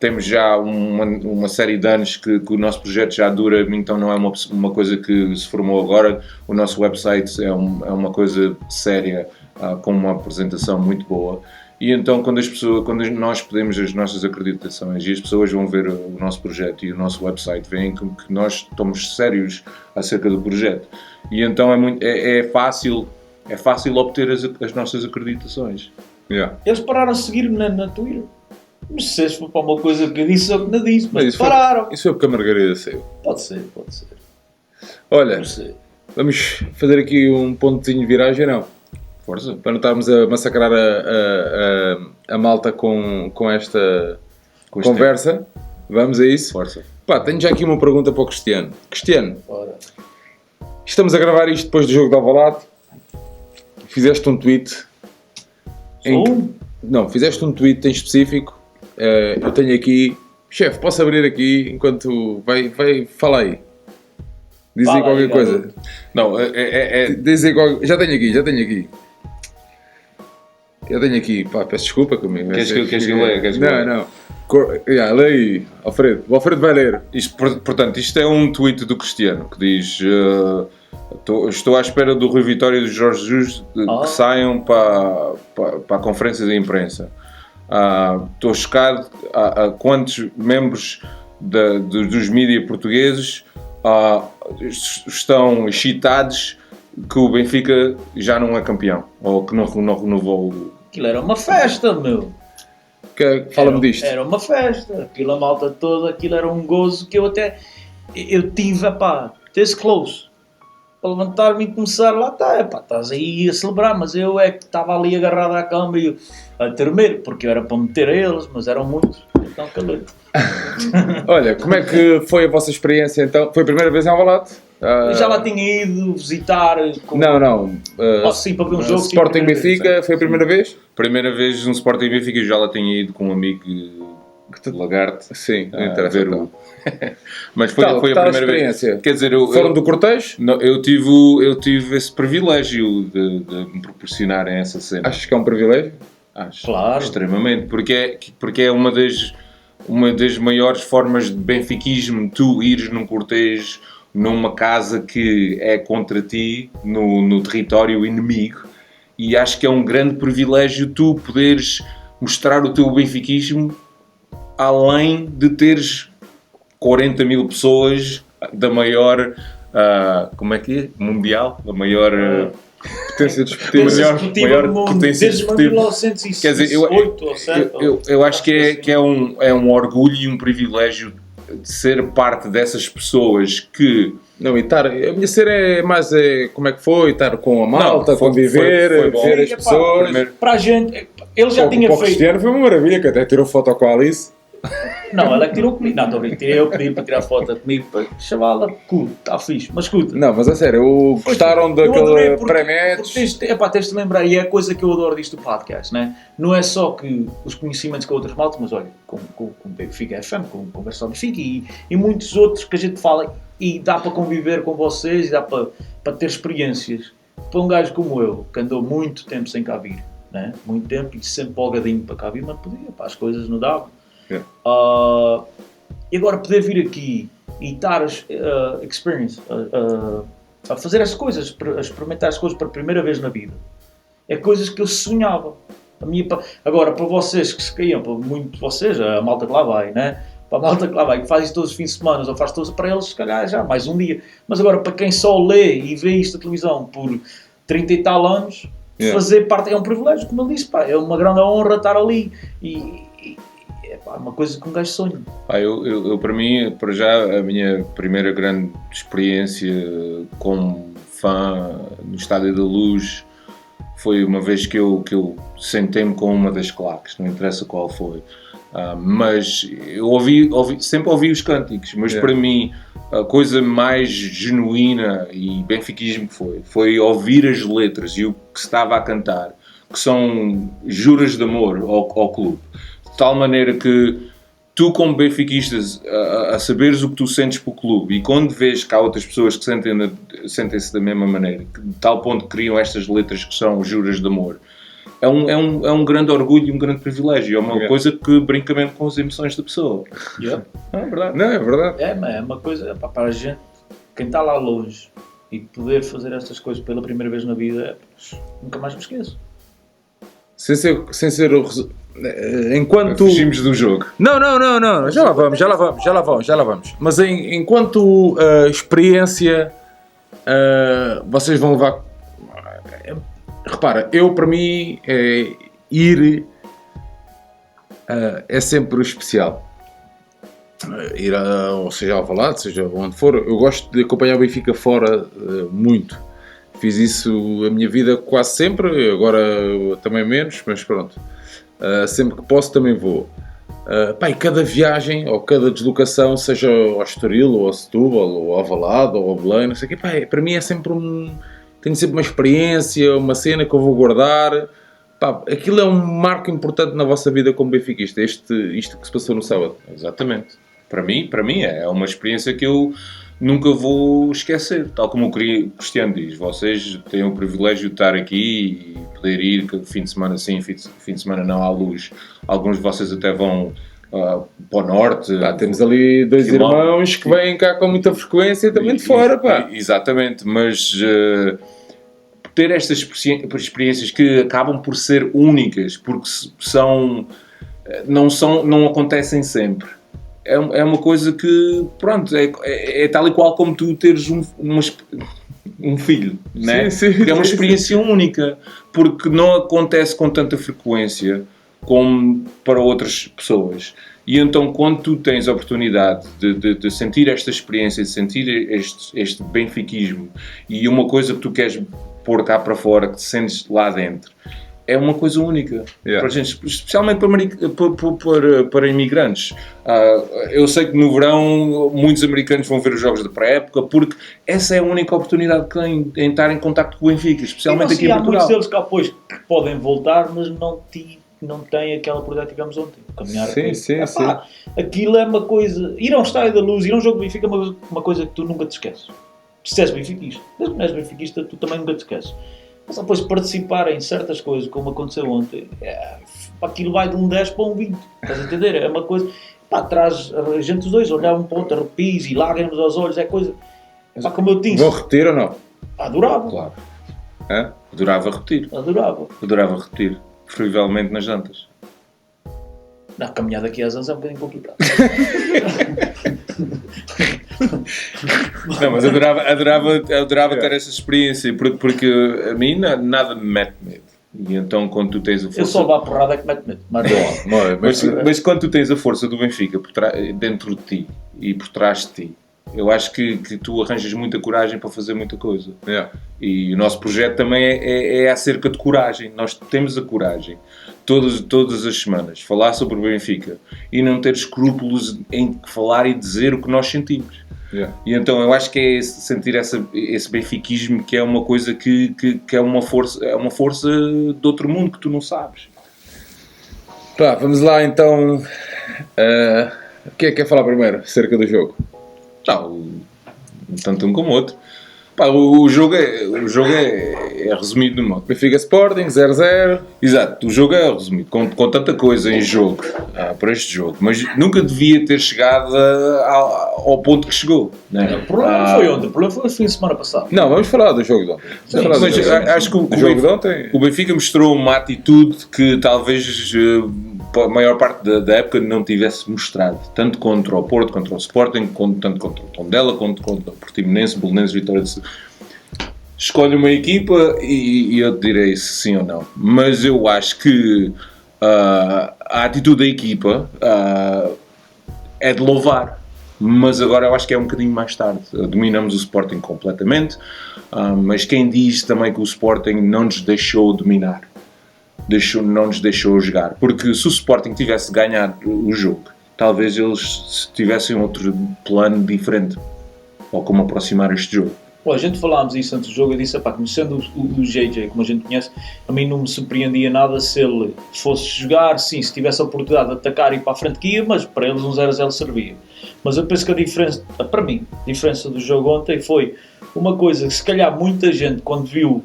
temos já uma série de anos que o nosso projeto já dura, então não é uma coisa que se formou agora. O nosso website é uma coisa séria, com uma apresentação muito boa. E então quando nós pedimos as nossas acreditações e as pessoas vão ver o nosso projeto e o nosso website, veem que nós estamos sérios acerca do projeto. E então é fácil obter as nossas acreditações. Yeah. Eles pararam a seguir-me na Twitter. Mas se for para uma coisa que eu disse, eu que não disse, mas isso pararam. Isso foi porque a Margarida saiu. Pode ser. Olha, Não sei. vamos fazer aqui um pontozinho de viragem, não? Força. Para não estarmos a massacrar a malta com esta conversa. Vamos a isso? Força. Pá, tenho já aqui uma pergunta para o Cristiano. Cristiano, Ora. estamos a gravar isto depois do jogo de Alvalade. Fizeste um tweet. Não, fizeste um tweet em específico. Eu tenho aqui... Chefe, posso abrir aqui enquanto... Vai, fala aí. Diz aí Fala qualquer aí, coisa. garoto. Não, Diz aí qualquer... Já tenho aqui. Eu tenho aqui, pá, peço desculpa comigo. Queres que eu leia? Não. Lê aí, Alfredo. O Alfredo vai ler. Portanto, isto é um tweet do Cristiano que diz: estou à espera do Rui Vitória e do Jorge Jesus que saiam para a conferência de imprensa. Estou chocado a quantos membros dos mídias portugueses estão excitados que o Benfica já não é campeão ou que não renovou. Aquilo era uma festa, meu. Fala-me disto. Era uma festa. Aquilo, a malta toda, aquilo era um gozo que eu tive, this close. Para levantar-me e começar lá, estás aí a celebrar, mas eu é que estava ali agarrado à cama e a tremer, porque eu era para meter a eles, mas eram muitos. Então, calor. Olha, como é que foi a vossa experiência então? Foi a primeira vez em Alvalade? Já lá tinha ido visitar. Não. Sim, para ver um jogo. Sporting Benfica foi a primeira vez? Primeira vez no Sporting Benfica, já lá tinha ido com um amigo de Lagarde. Sim, não a interessa. ver Mas foi a primeira vez. Quer dizer, foram do cortejo? Eu tive esse privilégio de me proporcionarem essa cena. Achas que é um privilégio? Acho. Claro. Extremamente. Porque é uma das maiores formas de benfiquismo, tu ires num cortejo, numa casa que é contra ti, no território inimigo, e acho que é um grande privilégio tu poderes mostrar o teu benfiquismo além de teres 40 mil pessoas da maior, mundial, da maior potência desportiva. Maior potência desportiva. Quer dizer, eu acho que é um orgulho e um privilégio de ser parte dessas pessoas que... Não, a minha cena é mais como é que foi, estar com a malta, conviver, ver as pessoas. Para a gente, ele já tinha feito. O feito. Cristiano foi uma maravilha, que até tirou foto com a Alice. Não, ela é que tirou comigo. Não, estou a brincar. Tirei eu pedir para tirar foto comigo, para chamá-la. Está fixe. Mas escuta. Não, mas a sério, gostaram daquele prémios? Tens de lembrar, e é a coisa que eu adoro disto do podcast, né? Não é só que os conhecimentos com outras maltas, mas olha, com Benfica FM, com Conversa ao Benfica e muitos outros que a gente fala e dá para conviver com vocês e dá para ter experiências. Para um gajo como eu, que andou muito tempo sem cá vir, né? Muito tempo e sempre polgadinho para cá vir, mas podia, as coisas não davam. Yeah. E agora poder vir aqui e estar a fazer as coisas, a experimentar as coisas pela primeira vez na vida, é coisas que eu sonhava. Agora, para vocês que se caíam, para muito de vocês, a malta que lá vai, né? Para a malta que lá vai, que faz isto todos os fins de semana, ou faz todos, para eles, se calhar, já mais um dia. Mas agora, para quem só lê e vê isto na televisão por 30 e tal anos, fazer parte é um privilégio, como eu disse, é uma grande honra estar ali e é uma coisa que um gajo sonha. Eu para mim, para já, a minha primeira grande experiência como fã no Estádio da Luz foi uma vez que eu sentei-me com uma das claques, não interessa qual foi. Mas eu sempre ouvi os cânticos, mas para mim a coisa mais genuína e benfiquismo foi ouvir as letras e o que se estava a cantar, que são juras de amor ao clube. De tal maneira que tu, como benfiquistas, a saberes o que tu sentes para o clube, e quando vês que há outras pessoas que sentem-se da mesma maneira, de tal ponto que criam estas letras que são juras de amor, é um grande orgulho e um grande privilégio. É uma coisa que brinca mesmo com as emoções da pessoa. Não é verdade? Não, é verdade. É uma coisa, pá, para a gente, quem está lá longe e poder fazer estas coisas pela primeira vez na vida, nunca mais me esqueço. Sem ser o enquanto... Fugimos do jogo. Não. Já lá vamos. Mas enquanto experiência, vocês vão levar... Repara, para mim, ir é sempre especial. Ir seja ao Alvalade, seja onde for. Eu gosto de acompanhar o Benfica fora muito. Fiz isso a minha vida quase sempre, agora também menos, mas pronto. Sempre que posso também vou. E cada viagem ou cada deslocação, seja ao Estoril, ou ao Setúbal, ou ao Alvalade, ou ao Belém, não sei o quê, para mim é sempre tenho sempre uma experiência, uma cena que eu vou guardar. Aquilo é um marco importante na vossa vida como benfiquista, isto que se passou no sábado. Exatamente. Para mim é uma experiência que eu nunca vou esquecer. Tal como o Cristiano diz, vocês têm o privilégio de estar aqui e poder ir fim de semana sim, fim de semana não à Luz. Alguns de vocês até vão para o norte. Temos ali 2 irmãos que vêm cá com muita frequência também de fora. Exatamente, mas ter estas experiências que acabam por ser únicas, porque não acontecem sempre. É uma coisa que, pronto, é tal e qual como tu teres um filho, né? Sim, é uma experiência única, porque não acontece com tanta frequência como para outras pessoas. E então, quando tu tens a oportunidade de sentir esta experiência, de sentir este benfiquismo, e uma coisa que tu queres pôr cá para fora, que te sentes lá dentro, é uma coisa única. Para gente, especialmente para imigrantes. Eu sei que no verão muitos americanos vão ver os jogos da pré-época, porque essa é a única oportunidade que têm em estar em contacto com o Benfica, especialmente aqui em Portugal. Há muitos deles cá depois que podem voltar, mas não têm aquela oportunidade que tivemos ontem. Caminhar sim. Aquilo é uma coisa... Ir ao Estádio da Luz, ir a um jogo do Benfica é uma coisa que tu nunca te esqueces. Se és benfiquista. Desde que não és benfiquista, tu também nunca te esqueces. Mas depois participar em certas coisas, como aconteceu ontem, aquilo vai de um 10 para um 20. Estás a entender? É uma coisa... traz a gente os dois, olhar um para o outro, arrepios e lágrimas aos olhos, é coisa... como eu disse... Vou repetir ou não? Adorava. Claro. Adorava repetir. Adorava repetir. Preferivelmente nas jantas. A caminhada aqui às 11 é um bocadinho complicado. Não, mas adorava ter essa experiência, porque a mim nada me mete medo. E então quando tu tens a força... Eu só vá a porrada é que mete medo. Mas quando tu tens a força do Benfica dentro de ti e por trás de ti, eu acho que tu arranjas muita coragem para fazer muita coisa. E o nosso projeto também é acerca de coragem. Nós temos a coragem, todas as semanas, falar sobre o Benfica e não ter escrúpulos em falar e dizer o que nós sentimos. E então eu acho que é sentir esse benfiquismo, que é uma coisa que é uma força de outro mundo que tu não sabes. Vamos lá então. O que é que quer falar primeiro acerca do jogo? Tanto um como o outro. O jogo é resumido no modo. Benfica Sporting 0-0. Exato, o jogo é resumido com tanta coisa em jogo para este jogo, mas nunca devia ter chegado ao ponto que chegou, né? O problema não foi ontem, o problema foi o fim de semana passado. Não, vamos falar do jogo de ontem. Acho que o Benfica mostrou uma atitude que talvez a maior parte da época não tivesse mostrado, tanto contra o Porto, contra o Sporting, tanto contra o Tondela, contra o Portimonense, Belenenses, Vitória de Setúbal. Escolhe uma equipa e eu te direi se sim ou não. Mas eu acho que a atitude da equipa é de louvar. Mas agora eu acho que é um bocadinho mais tarde. Dominamos o Sporting completamente, mas quem diz também que o Sporting não nos deixou dominar, não nos deixou jogar, porque se o Sporting tivesse ganhado o jogo, talvez eles tivessem outro plano diferente ou como aproximar este jogo. A gente falámos isso antes do jogo. Eu disse, conhecendo o JJ como a gente conhece, a mim não me surpreendia nada se ele fosse jogar, sim, se tivesse a oportunidade de atacar e ir para a frente que ia, mas para eles um 0-0 servia. Mas eu penso que a diferença do jogo ontem foi uma coisa que se calhar muita gente, quando viu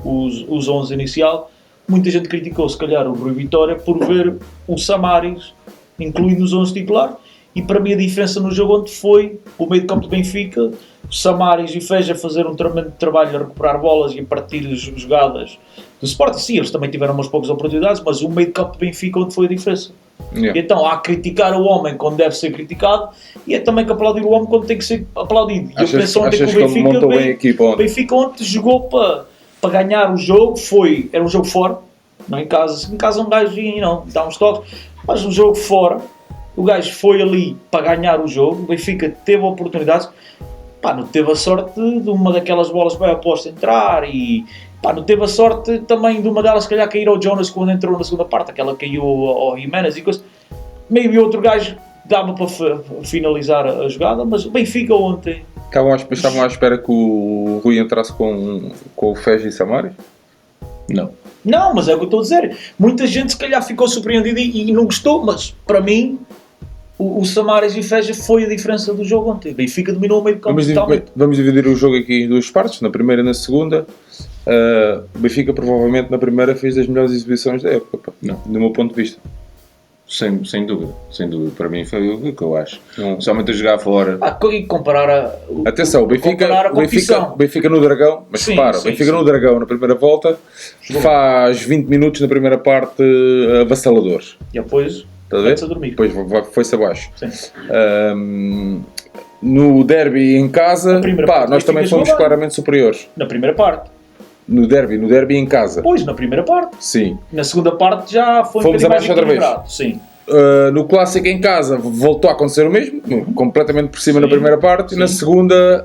os 11 inicial, muita gente criticou, se calhar, o Rui Vitória por ver o Samaris incluído nos 11 titulares, e para mim a diferença no jogo onde foi o meio de campo do Benfica, o Samaris e o Feja fazer um tremendo trabalho a recuperar bolas e a partir as jogadas do Sporting. Sim, eles também tiveram umas poucas oportunidades, mas o meio de campo do Benfica onde foi a diferença. Yeah. Então há que criticar o homem quando deve ser criticado, e é também que aplaudir o homem quando tem que ser aplaudido. E eu penso ontem que o ele montou bem a equipa o ontem? Benfica ontem jogou para ganhar o jogo, era um jogo fora, não em casa. Em casa um gajo dá uns toques, mas um jogo fora, o gajo foi ali para ganhar o jogo, o Benfica teve oportunidades, não teve a sorte de uma daquelas bolas bem aposta entrar, e não teve a sorte também de uma delas se calhar cair ao Jonas quando entrou na segunda parte, aquela caiu ao Jiménez e coisa. Meio outro gajo dava para finalizar a jogada, mas o Benfica ontem... Estavam à espera que o Rui entrasse com o Feja e Samaris? Não, mas é o que eu estou a dizer. Muita gente se calhar ficou surpreendida e não gostou, mas para mim o Samaris e o Feja foi a diferença do jogo ontem. O Benfica dominou o meio de campo totalmente. Vamos dividir o jogo aqui em duas partes, na primeira e na segunda. O Benfica provavelmente na primeira fez das melhores exibições da época, do meu ponto de vista. Sem dúvida. Para mim foi o que eu acho. Somente a jogar fora. E comparar Atenção, o Benfica no Dragão, mas sim, repara, o Benfica no Dragão na primeira volta faz 20 minutos na primeira parte avassaladores. E depois vai-se a dormir. Depois foi-se abaixo. No derby em casa, nós também fomos claramente superiores. Na primeira parte. No derby em casa. Pois, na primeira parte. Sim. Na segunda parte já foi fomos abaixo outra vez. Sim. No clássico em casa voltou a acontecer o mesmo, completamente por cima na primeira parte, e na segunda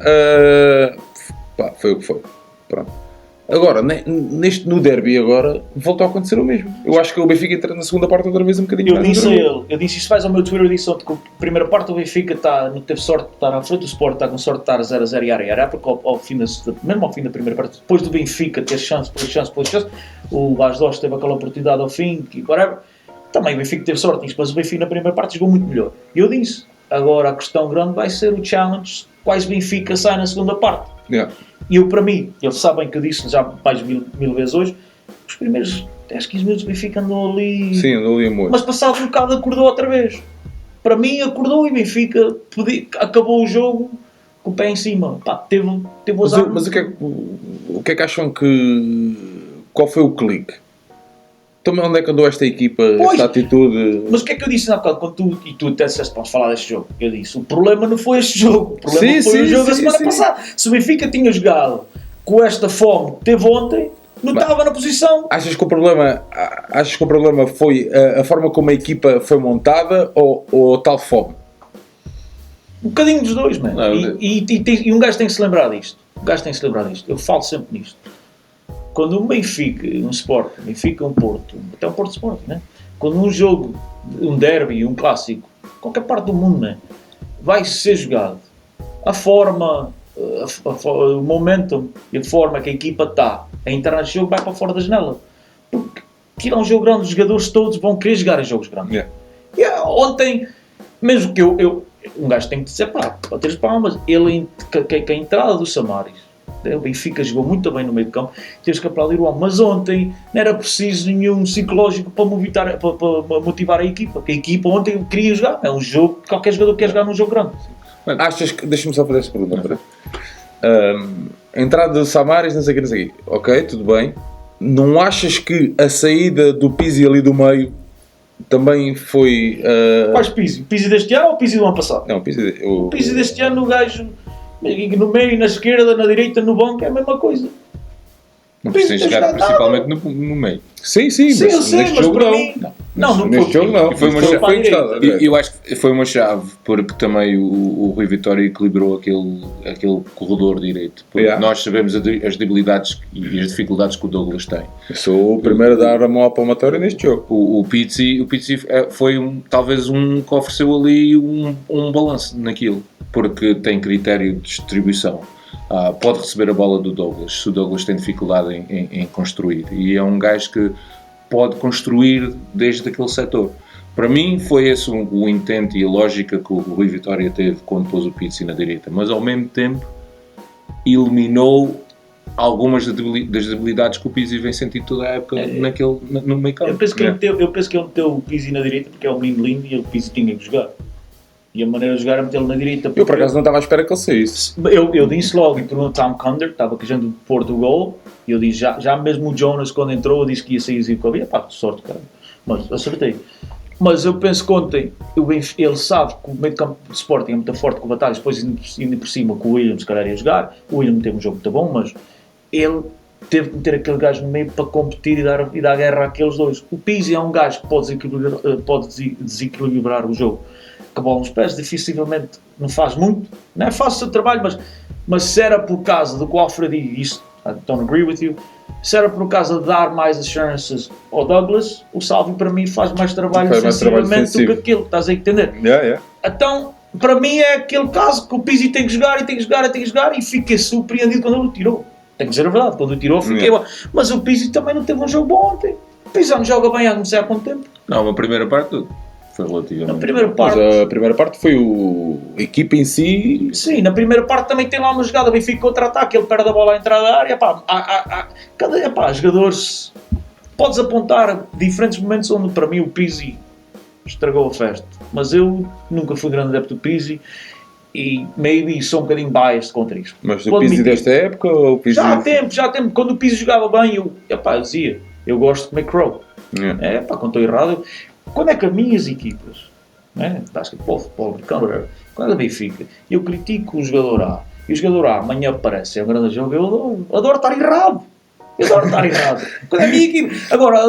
foi o que foi. Pronto. Agora, no derby agora, voltou a acontecer o mesmo. Eu acho que o Benfica entra na segunda parte outra vez um bocadinho mais. Eu disse isso faz ao meu Twitter, eu disse ontem que a primeira parte o Benfica não teve sorte de estar à frente, o Sport está com sorte de estar 0-0 e área, porque mesmo ao fim da primeira parte, depois do Benfica ter chance, o Bastos teve aquela oportunidade ao fim, também o Benfica teve sorte nisso, mas o Benfica na primeira parte jogou muito melhor. E eu disse, agora a questão grande vai ser o challenge, quais Benfica sai na segunda parte. Yeah. E eu, para mim, eles sabem que eu disse já mais mil vezes hoje, os primeiros 10, 15 minutos o Benfica andou ali... Sim, andou ali muito. Mas passado um bocado acordou outra vez. Para mim acordou e o Benfica acabou o jogo com o pé em cima. Teve os armas. Mas o que é que acham que... Qual foi o clique? Então onde é que andou esta equipa, esta atitude? Mas o que é que eu disse há bocado? Quando tu até disseste, podes falar deste jogo. Eu disse, o problema não foi este jogo. O problema foi o jogo da semana passada. Se o Benfica tinha jogado com esta fome que teve ontem, não estava na posição. Achas que o problema foi a forma como a equipa foi montada ou tal fome? Um bocadinho dos dois, mano. E um gajo tem que se lembrar disto. Eu falo sempre nisto. Quando um Benfica, um Sport, um Porto, até um Porto Sport, né? Quando um jogo, um derby, um clássico, qualquer parte do mundo, né? Vai ser jogado, a forma, o momentum e a forma que a equipa está a entrar nesse jogo vai para fora da janela. Porque tirar um jogo grande, os jogadores todos vão querer jogar em jogos grandes. Ontem, mesmo que um gajo tem que dizer, bater as palmas, que a entrada do Samaris, o Benfica jogou muito bem no meio de campo, teve que aplaudir o homem, mas ontem não era preciso nenhum psicológico para motivar a equipa, porque a equipa ontem queria jogar, é um jogo, qualquer jogador quer jogar num jogo grande. Achas que, deixa-me só fazer esta pergunta, entrada do Samaris, não sei o que, ok, tudo bem, não achas que a saída do Pizzi ali do meio também foi... Quais Pizzi? Pizzi deste ano ou Pizzi do ano passado? Não, o Pizzi deste ano, o gajo... No meio, na esquerda, na direita, no banco, é a mesma coisa. Não precisa jogar principalmente no meio. Sim, mas neste jogo para não. Mim, não. Neste jogo não. Eu acho que foi uma chave, porque também o Rui Vitória equilibrou aquele corredor direito. Porque nós sabemos as debilidades e as dificuldades que o Douglas tem. Eu sou o primeiro a dar a mão à palmatória neste jogo. O Pizzi foi talvez que ofereceu ali um balanço naquilo, porque tem critério de distribuição. Pode receber a bola do Douglas, se o Douglas tem dificuldade em construir, e é um gajo que pode construir desde aquele setor. Para mim foi esse o intento e a lógica que o Rui Vitória teve quando pôs o Pizzi na direita, mas ao mesmo tempo eliminou algumas das debilidades que o Pizzi vem sentindo toda a época no meio campo. Eu penso que ele meteu o Pizzi na direita porque é um menino lindo e o Pizzi tinha que jogar. E a maneira de jogar é metê-lo na direita. Eu por acaso não estava à espera que ele saísse. Eu disse logo, entrou no Tom Cunder, estava com a gente do Portugal, e eu disse, já mesmo o Jonas quando entrou, eu disse que ia sair e havia, pá, sorte, cara. Mas acertei. Mas eu penso que ontem, ele sabe que o meio de campo de Sporting é muito forte com o Batalhas, depois indo por cima com o William, se calhar ia jogar, o William teve um jogo muito bom, mas ele teve que meter aquele gajo no meio para competir e dar guerra àqueles dois. O Pizzi é um gajo que pode desequilibrar o jogo. Com a bola nos pés, dificilmente não faz muito, não é fácil o seu trabalho, mas se era por causa do que o Alfred disse, I don't agree with you, se era por causa de dar mais assurances ao Douglas, o Salvio para mim faz mais trabalho defensivamente do que aquilo, estás a entender? Então, para mim é aquele caso que o Pizzi tem que jogar e fiquei surpreendido quando ele o tirou. Tenho que dizer a verdade, quando o tirou fiquei bom. Mas o Pizzi também não teve um jogo bom ontem. O Pizzi não joga bem há não sei há quanto tempo. Não, a primeira parte foi relativamente. Na primeira parte. Mas a primeira parte foi a equipa em si. Sim, na primeira parte também tem lá uma jogada, Benfica contra-ataque, ele perde a bola à entrada da área. Jogadores. Podes apontar diferentes momentos onde para mim o Pizzi estragou a festa. Mas eu nunca fui grande adepto do Pizzi e maybe sou um bocadinho biased contra isto. Mas o Pizzi desta época ou o Pizzi? Já há tempo. Quando o Pizzi jogava bem, eu dizia, eu gosto de comer crow. Quando estou errado. Quando é que as minhas equipas, né, basquetebol, futebol, quando é Benfica, eu critico o jogador A, e o jogador A amanhã aparece, é um grande jogo, eu adoro estar errado. Quando é a minha equipa. Agora,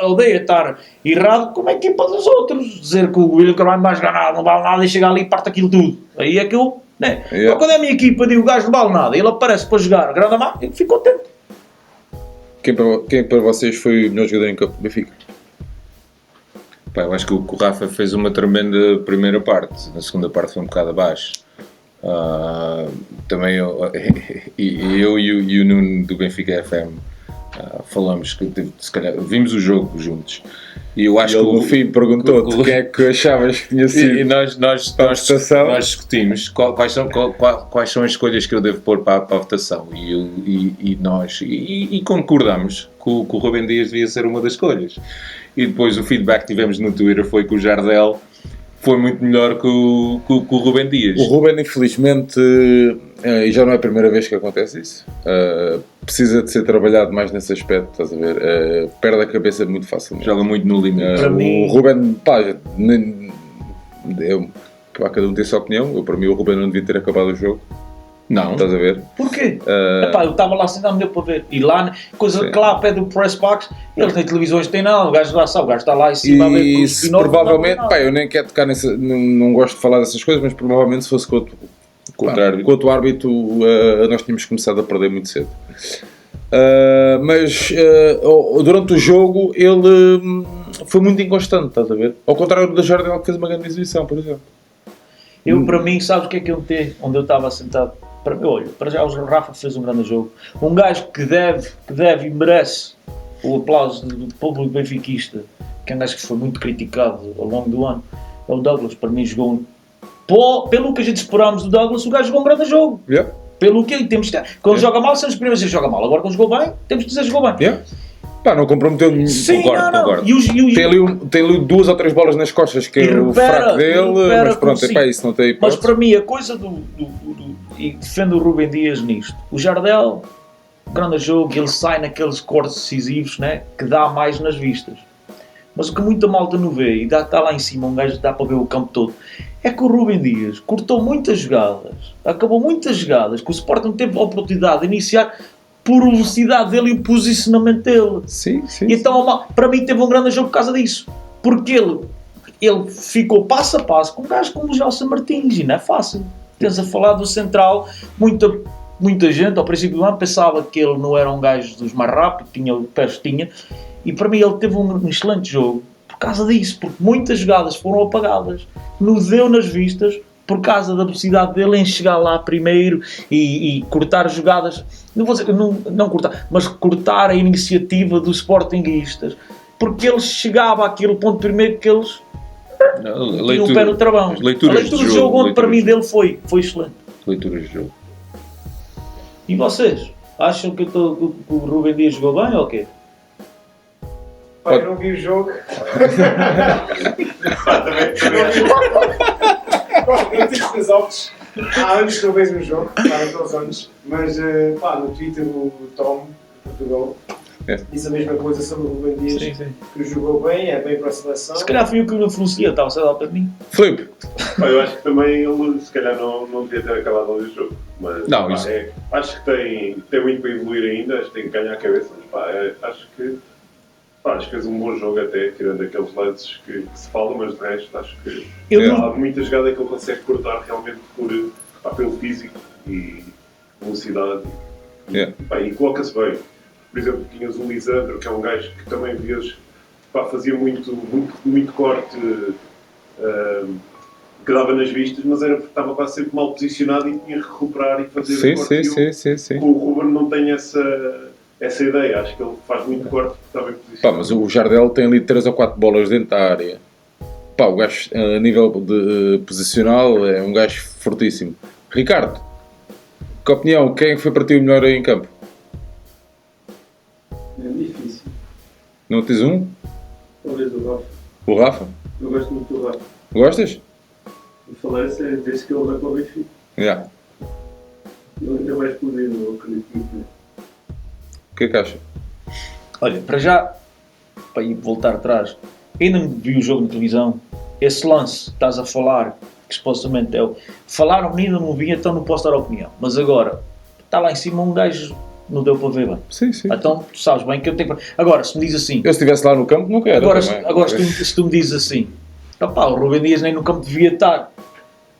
odeio estar errado como a equipa dos outros. Dizer que o William não vai mais ganhar, não vale nada, e chega ali e parte aquilo tudo. Aí é que eu, né? Quando é a minha equipa, digo, o gajo não vale nada, e ele aparece para jogar, grande a mão, eu fico contente. Quem para vocês foi o melhor jogador em campo do Benfica? Eu acho que o Rafa fez uma tremenda primeira parte, na segunda parte foi um bocado abaixo. Também eu e o Nuno do Benfica FM falamos que se calhar vimos o jogo juntos e eu acho que no fim perguntou-te quem é que achavas que tinha sido e nós discutimos quais são as escolhas que eu devo pôr para a votação e nós concordamos que o Rubem Dias devia ser uma das escolhas. E depois o feedback que tivemos no Twitter foi que o Jardel foi muito melhor que o Rubem Dias. O Rubem, infelizmente, e já não é a primeira vez que acontece isso, precisa de ser trabalhado mais nesse aspecto, estás a ver? Perde a cabeça muito facilmente. Joga muito no limite. O Rubem, cada um tem a sua opinião. Para mim o Rubem não devia ter acabado o jogo. Não. Estás a ver? Porquê? Eu estava lá sentado, me deu para ver. E lá, coisa que lá ao pé do press box, eles nem televisões têm nada, o gajo lá sabe, o gajo está lá em cima a ver com os enormes. Provavelmente, eu nem quero tocar nessa, não gosto de falar dessas coisas, mas provavelmente se fosse com outro árbitro, nós tínhamos começado a perder muito cedo. Mas durante o jogo ele foi muito inconstante, estás a ver? Ao contrário do Jardel, que fez uma grande exibição, por exemplo. Para mim, sabes o que é que eu metei onde eu estava sentado? Para já o Rafa fez um grande jogo. Um gajo que deve e merece o aplauso do público benfiquista, que é um gajo que foi muito criticado ao longo do ano, é o Douglas. Para mim jogou pelo que a gente esperámos do Douglas, o gajo jogou um grande jogo. Pelo que temos que quando joga mal, somos os primeiros a dizer joga mal. Agora quando jogou bem, temos que dizer jogou bem. Não comprometeu nenhum. Sim, concordo. Tem ali 2 ou 3 bolas nas costas que é o fraco dele, mas pronto, isso não tem hipótese. Mas para mim a coisa e defendo o Rubem Dias nisto. O Jardel, grande jogo, ele sai naqueles cortes decisivos, né, que dá mais nas vistas. Mas o que muita malta não vê, e está lá em cima, um gajo dá para ver o campo todo, é que o Rubem Dias cortou muitas jogadas, acabou muitas jogadas, que o Sporting teve a oportunidade de iniciar por velocidade dele e o posicionamento dele. Sim. E então, para mim, teve um grande jogo por causa disso. Porque ele ficou passo a passo com um gajo como o Gelson Martins, e não é fácil. Tens a falar do central, muita gente, ao princípio do ano, pensava que ele não era um gajo dos mais rápidos, tinha o pés, e para mim ele teve um excelente jogo por causa disso, porque muitas jogadas foram apagadas, não deu nas vistas, por causa da velocidade dele em chegar lá primeiro e cortar jogadas, não vou dizer, não cortar, mas cortar a iniciativa dos sportinguistas, porque ele chegava àquele ponto primeiro que eles tinham o pé no travão. A leitura do jogo onde para mim dele foi excelente. Leituras de jogo. E vocês? Acham que o Rubem Dias jogou bem ou o quê? Pá, eu não vi o jogo. Eu tive as opções. Há anos que não vejo o jogo, há uns anos. Mas pá, no Twitter o Tom, de Portugal, diz a mesma coisa sobre o Rubem Dias, que jogou bem, é bem para a seleção. Se calhar fui eu que o influenciei, estava a dar para mim. Filipe, Pá, eu acho que também ele se calhar não devia ter acabado ali o jogo. Mas Não, pá, isso- acho que tem muito para evoluir ainda, acho que tem que ganhar a cabeça. Mas, pá, acho que fez um bom jogo até, tirando aqueles lances que se falam, mas de resto acho que há muita jogada que ele consegue cortar realmente pelo físico e velocidade. Yeah. Pá, e coloca-se bem. Por exemplo, tinhas o Lisandro, que é um gajo que também vias, fazia muito corte que dava nas vistas, mas estava quase sempre mal posicionado e tinha que recuperar e fazer o corte. Sim. O Ruben não tem essa ideia, acho que ele faz muito corte porque está bem Pá, posicionado. mas o Jardel tem ali 3 ou 4 bolas dentro da área. Pá, o gajo, a nível de posicional, é um gajo fortíssimo. Ricardo, que opinião? Quem foi para ti o melhor em campo? É difícil. Não tens um? Talvez o Rafa. O Rafa? Eu gosto muito do Rafa. Gostas? Vou falar a sério, desde que ele vai para o Benfica. Já. Ele ainda vai explodir, eu acredito muito nele. O que é que acha? Olha, para já, para ir voltar atrás, ainda não vi o jogo na televisão. Esse lance, estás a falar, que supostamente é o... Falaram, ainda não vi, então não posso dar opinião. Mas agora, está lá em cima um gajo, não deu para ver bem. Sim. Então, tu sabes bem que eu tenho... Agora, se me diz assim... Eu se estivesse lá no campo, não quero. Agora, também. se tu me dizes assim, opá, o Rubem Dias nem no campo devia estar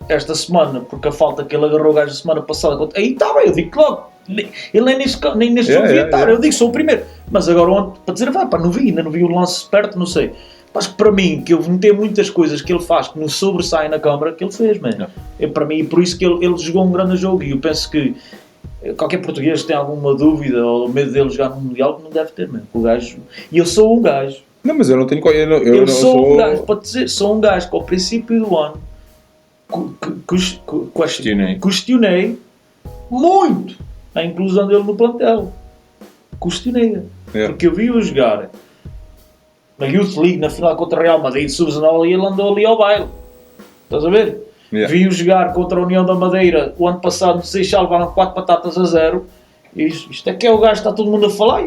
esta semana, porque a falta que ele agarrou o gajo a semana passada, aí está bem, eu digo logo, ele nem neste jogo devia estar, eu digo, sou o primeiro. Mas agora, ontem, para dizer, pá, ainda não vi o lance perto, não sei. Acho que para mim, que eu notei muitas coisas que ele faz que não sobressaem na câmara, que ele fez, mano. Para mim, por isso que ele jogou um grande jogo, e eu penso que qualquer português que tem alguma dúvida ou medo dele jogar no Mundial, não deve ter, mano. O gajo... E eu sou um gajo. Não, mas eu não tenho... Eu não sou um gajo, para dizer, sou um gajo que ao princípio do ano questionei muito a inclusão dele no plantel. Questionei. Porque eu vi-o jogar na Youth League, na final contra o Real Madrid, sub-19, e ele andou ali ao baile. Estás a ver? Vi-o jogar contra a União da Madeira o ano passado no Seixal, levaram 4-0. E isto é que é o gajo que está todo mundo a falar.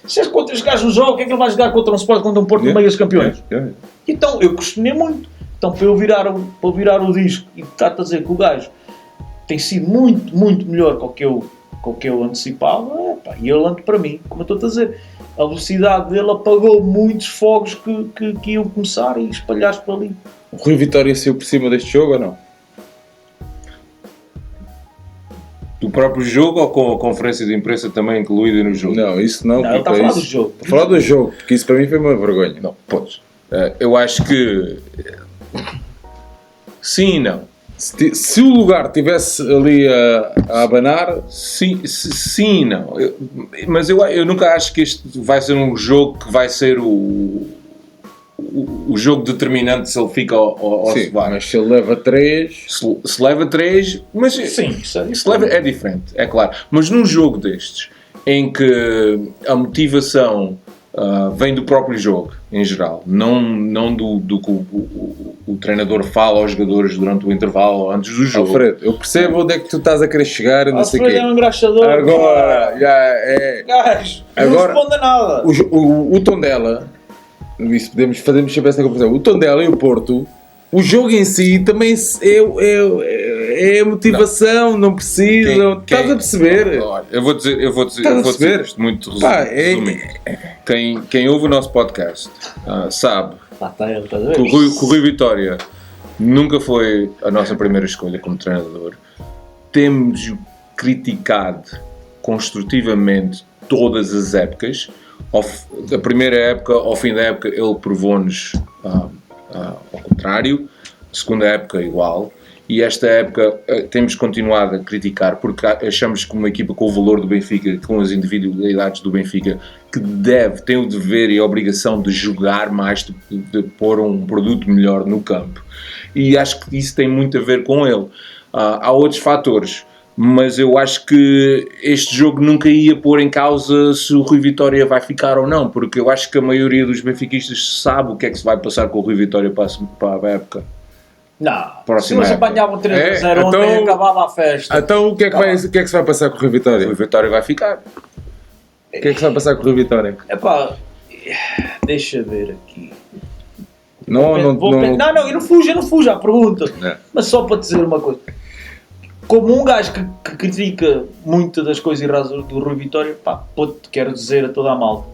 Se és contra este gajo no jogo, o que é que ele vai jogar contra um Sport, contra um Porto no meio dos campeões? Então eu questionei muito. Então para eu virar o disco e estar-te a dizer que o gajo tem sido muito, muito melhor que o que eu antecipava, e ele ando para mim, como eu estou a dizer, a velocidade dele apagou muitos fogos que iam começar e espalhar-se para ali. O Rui Vitória saiu por cima deste jogo ou não? Do próprio jogo ou com a conferência de imprensa também incluída no jogo? Não, isso não. Não, ele está a falar do jogo. Estou a falar do jogo, porque isso para mim foi uma vergonha. Não, pois. Eu acho que... Sim e não. Se o lugar estivesse ali a abanar... Sim e não. Mas eu nunca acho que este vai ser um jogo que vai ser o jogo determinante se ele fica ou sim, se vai. mas se ele leva 3... Se leva 3... Mas sim, se leva, é diferente, é claro. Mas num jogo destes, em que a motivação vem do próprio jogo, em geral, não do que o treinador fala aos jogadores durante o intervalo ou antes do jogo. Alfredo, eu percebo onde é que tu estás a querer chegar e não sei o quê. Alfredo é um engraxador. Agora, já é... Gajo, não Agora, responde a nada. O Tondela, isso fazemos sempre essa conversação, o Tondela e o Porto, o jogo em si também é a motivação, não precisam. Estás a perceber? Olha, eu vou dizer isto muito resumido. Quem ouve o nosso podcast sabe que o Rui Vitória nunca foi a nossa primeira escolha como treinador. Temos criticado construtivamente todas as épocas. A primeira época, ao fim da época, ele provou-nos ao contrário. A segunda época, igual. E esta época temos continuado a criticar porque achamos que uma equipa com o valor do Benfica, com as individualidades do Benfica, que tem o dever e a obrigação de jogar mais, de pôr um produto melhor no campo. E acho que isso tem muito a ver com ele. Há outros fatores, mas eu acho que este jogo nunca ia pôr em causa se o Rui Vitória vai ficar ou não, porque eu acho que a maioria dos benfiquistas sabe o que é que se vai passar com o Rui Vitória para a época. Não, Próxima se eles apanhavam 3-0 ontem, então- acabava a festa. Então o que é que se vai passar com o Rui O Vitória? Rui Vitória vai ficar. O que é que se vai passar com o Rui Vitória? Epá, deixa ver aqui. Não, eu não fujo à pergunta. É. Mas só para dizer uma coisa. Como um gajo que critica muitas das coisas erradas do Rui Vitória, pá, quero dizer a toda a malta.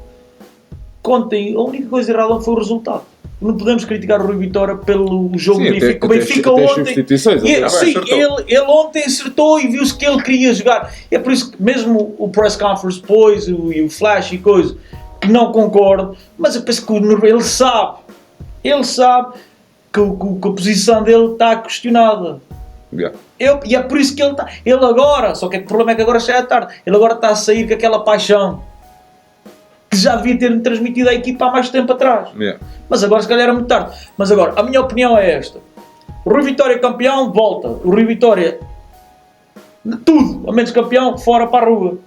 Contem, a única coisa errada foi o resultado. Não podemos criticar o Rui Vitória pelo jogo Sim, do Benfica. O até Benfica as ontem... substituições, Sim, acertou. ele ontem acertou e viu-se que ele queria jogar. É por isso que mesmo o press conference depois, e o flash e coisa, que não concordo, mas eu penso que ele sabe que a posição dele está questionada. Yeah. E é por isso que ele está. Ele agora, só que o problema é que agora já é tarde, ele agora está a sair com aquela paixão que já devia ter transmitido à equipa há mais tempo atrás. Yeah. Mas agora se calhar era muito tarde. Mas agora, a minha opinião é esta. O Rui Vitória campeão, volta. O Rui Vitória de tudo, a menos campeão, fora para a rua.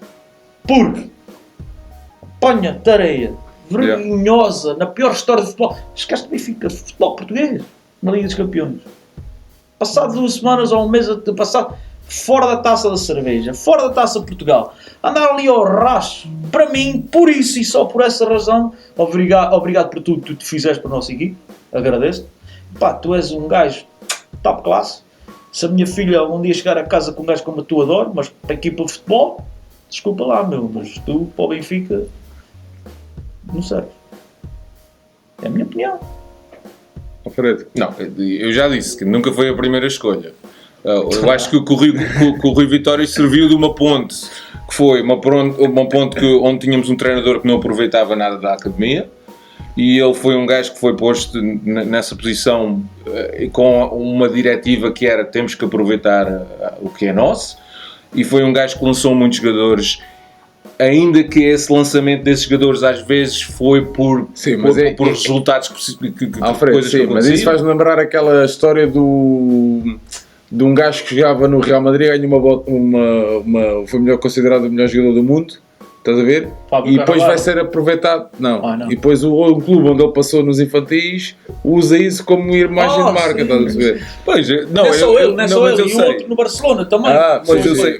Porque apanha tareia vergonhosa na pior história do futebol. Esquece que Benfica, futebol português, na Liga dos Campeões. Passado 2 semanas ou um mês passado, fora da taça da cerveja, fora da taça de Portugal, andar ali ao racho, para mim, por isso e só por essa razão, obrigado por tudo que tu fizeste para a nossa equipe, agradeço-te. Pá, tu és um gajo top classe. Se a minha filha um dia chegar a casa com um gajo como tu adoro, mas para a equipa de futebol, desculpa lá, meu, mas tu para o Benfica não serves. É a minha opinião. Alfredo. Não, eu já disse que nunca foi a primeira escolha. Eu acho que o Rui Vitória serviu de uma ponte, que foi uma ponte onde tínhamos um treinador que não aproveitava nada da academia, e ele foi um gajo que foi posto nessa posição com uma diretiva que era: temos que aproveitar o que é nosso, e foi um gajo que lançou muitos jogadores, ainda que esse lançamento desses jogadores às vezes foi por resultados Alfredo, coisas sim, que mas isso faz lembrar aquela história de um gajo que jogava no Real Madrid, ganhou foi considerado o melhor jogador do mundo, estás a ver? Fábio E depois Carvalho. vai ser aproveitado, não. Não. E depois o clube onde ele passou nos infantis usa isso como imagem de marca, sim. estás a perceber? Pois, Não é só ele, mas e eu o sei. outro no Barcelona também. Mas eu Sim, sei,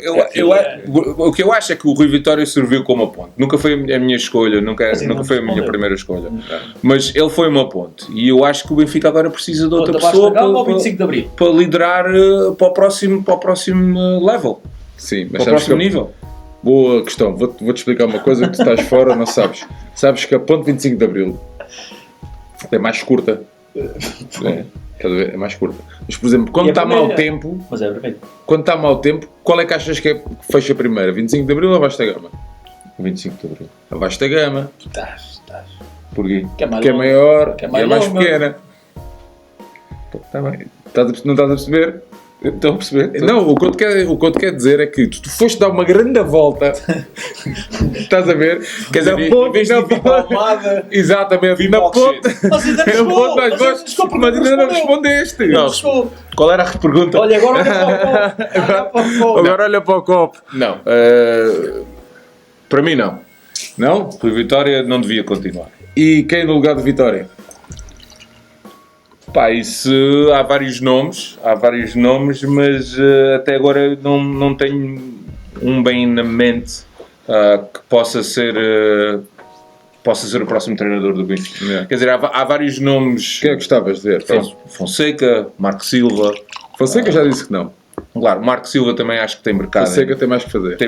o que eu acho é que o Rui Vitória serviu como uma ponte. Nunca foi a minha escolha, nunca foi a minha primeira escolha. Mas ele foi uma ponte. E eu acho que o Benfica agora precisa de outra pessoa ao 25 de Abril. para liderar para o próximo level, Sim, mas para o sabes que próximo nível. boa questão, vou-te explicar uma coisa que tu estás fora, não sabes. Sabes que a ponte 25 de Abril é mais curta. Estás a ver? É mais curta. Mas, por exemplo, quando está mau tempo, Mas é vermelho. qual é que achas que fecha primeiro? 25 de Abril ou a Vasta Gama? 25 de Abril. A Vasta Gama. Estás. Porquê? Que é mais Que é longo. maior Que é e mais é mais longa. pequena. Está bem. Não estás a perceber? Estou a perceber. Não, o que eu te quero dizer é que tu foste dar uma grande volta. Estás a ver? Quer dizer, Na ponte, em vez de na vir para ponte. Almada, Exatamente, vir na para o ponte. Mas ainda Na não ponte, chegou. mas ainda não respondeste. Não. Qual era a pergunta? Olha, agora olha para o copo. Agora olha para o copo. Não. Para mim, não. Não? Rui Vitória não devia continuar. E quem no lugar de Vitória? Pá, isso há vários nomes, mas até agora não tenho um bem na mente que possa ser o próximo treinador do Benfica. Yeah. Quer dizer, há vários nomes. Quem é que gostavas de ver? Fonseca, Marco Silva. Fonseca já disse que não. Claro, Marco Silva também acho que tem mercado. Fonseca tem mais que fazer.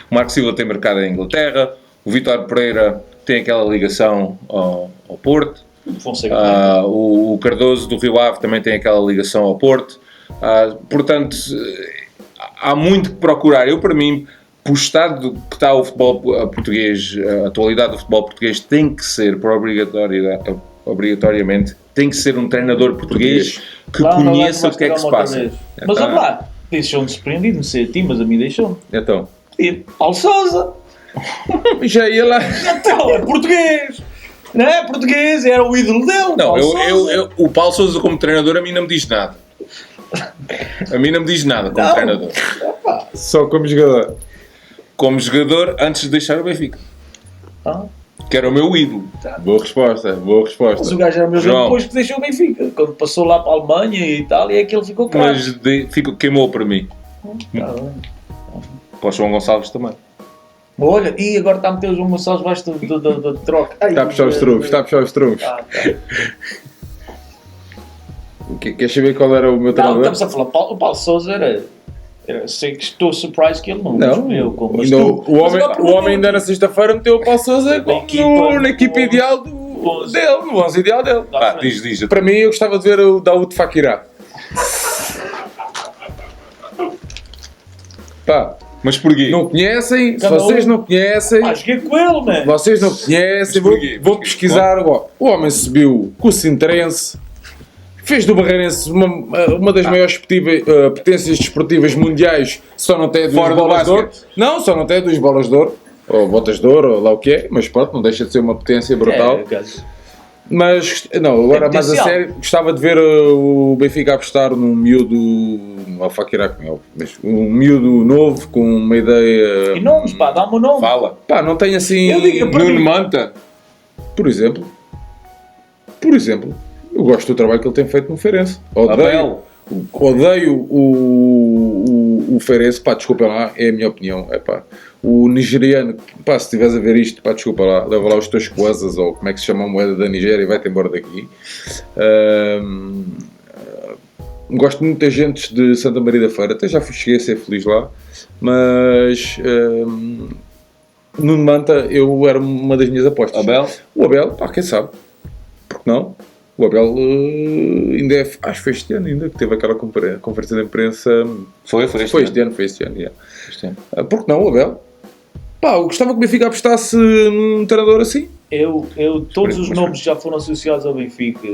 O Marco Silva tem mercado em Inglaterra. O Vítor Pereira tem aquela ligação ao Porto. Fonseca. O Cardoso do Rio Ave também tem aquela ligação ao Porto. Portanto, há muito que procurar. Eu, para mim, por estado que está o futebol português, a atualidade do futebol português, tem que ser, obrigatoriamente, tem que ser um treinador português que conheça o que é que se passa. Mas olha lá, deixou-me surpreendido, não sei a ti, mas a mim deixou-me. Então. Paulo Sousa. Já ia lá. Então, é português. Não é português, era o ídolo dele. Não, Paulo Sousa. o Paulo Sousa como treinador a mim não me diz nada. A mim não me diz nada como treinador. Só como jogador. Como jogador, antes de deixar o Benfica. Ah. Que era o meu ídolo. Boa resposta, boa resposta. Mas o gajo era o meu João. jogo depois que deixou o Benfica. Quando passou lá para a Alemanha e Itália, é que ele ficou craque. Mas queimou para mim. Tá bem. Para o João Gonçalves também. Olha, e agora está a meter o João Gonçalves debaixo da troca. Está a puxar os trunfos, está a puxar os trunfos. Tá. Queres saber qual era o meu Não, treinador? estamos a falar, o Paulo Sousa era sei que estou surprised que ele não escolheu como. Mas Não, tu- o mas agora homem ainda na sexta-feira meteu o Paulo Sousa na equipa ideal dele, no 11 ideal dele. Pá, diz. Para mim, eu gostava de ver o Daoud Fakirá. Pá, Mas porquê? não conhecem? Se Cada vocês não conhecem, Pá, joguei com ele, mano. vocês não conhecem, Mas porquê? vão pesquisar. O homem subiu com o Sintrense, fez do Barreirense uma das maiores potências desportivas mundiais, só não tem duas Fora do bolas de ouro. basquete. Não, só não tem duas bolas de ouro, ou botas de ouro, ou lá o que é, mas pronto, não deixa de ser uma potência brutal. Mas, não, agora mais a potencial. sério, gostava de ver o Benfica a apostar num miúdo, não Fakirá como ele, mas um miúdo novo, com uma ideia... E nomes, pá, dá-me o nome. Fala. Pá, não tem assim... Eu digo, Nuno Manta. Por exemplo, eu gosto do trabalho que ele tem feito no Feirense. Abel. Odeio o Feirense, pá, desculpa lá, é a minha opinião. É pá, o nigeriano, pá, se estiveres a ver isto, pá, desculpa lá, leva lá os teus coisas, ou como é que se chama a moeda da Nigéria e vai-te embora daqui. Gosto muito das gentes de Santa Maria da Feira, até já cheguei a ser feliz lá, mas Nuno Manta, eu era uma das minhas apostas. Abel. O Abel, pá, quem sabe? Porque não? O Abel ainda é, acho que foi este ano ainda, que teve aquela conferência de imprensa. Foi Este ano, yeah. Este ano. Porque não, o Abel? Pá, eu gostava que o Benfica apostasse num treinador assim. Todos os nomes que já foram associados ao Benfica.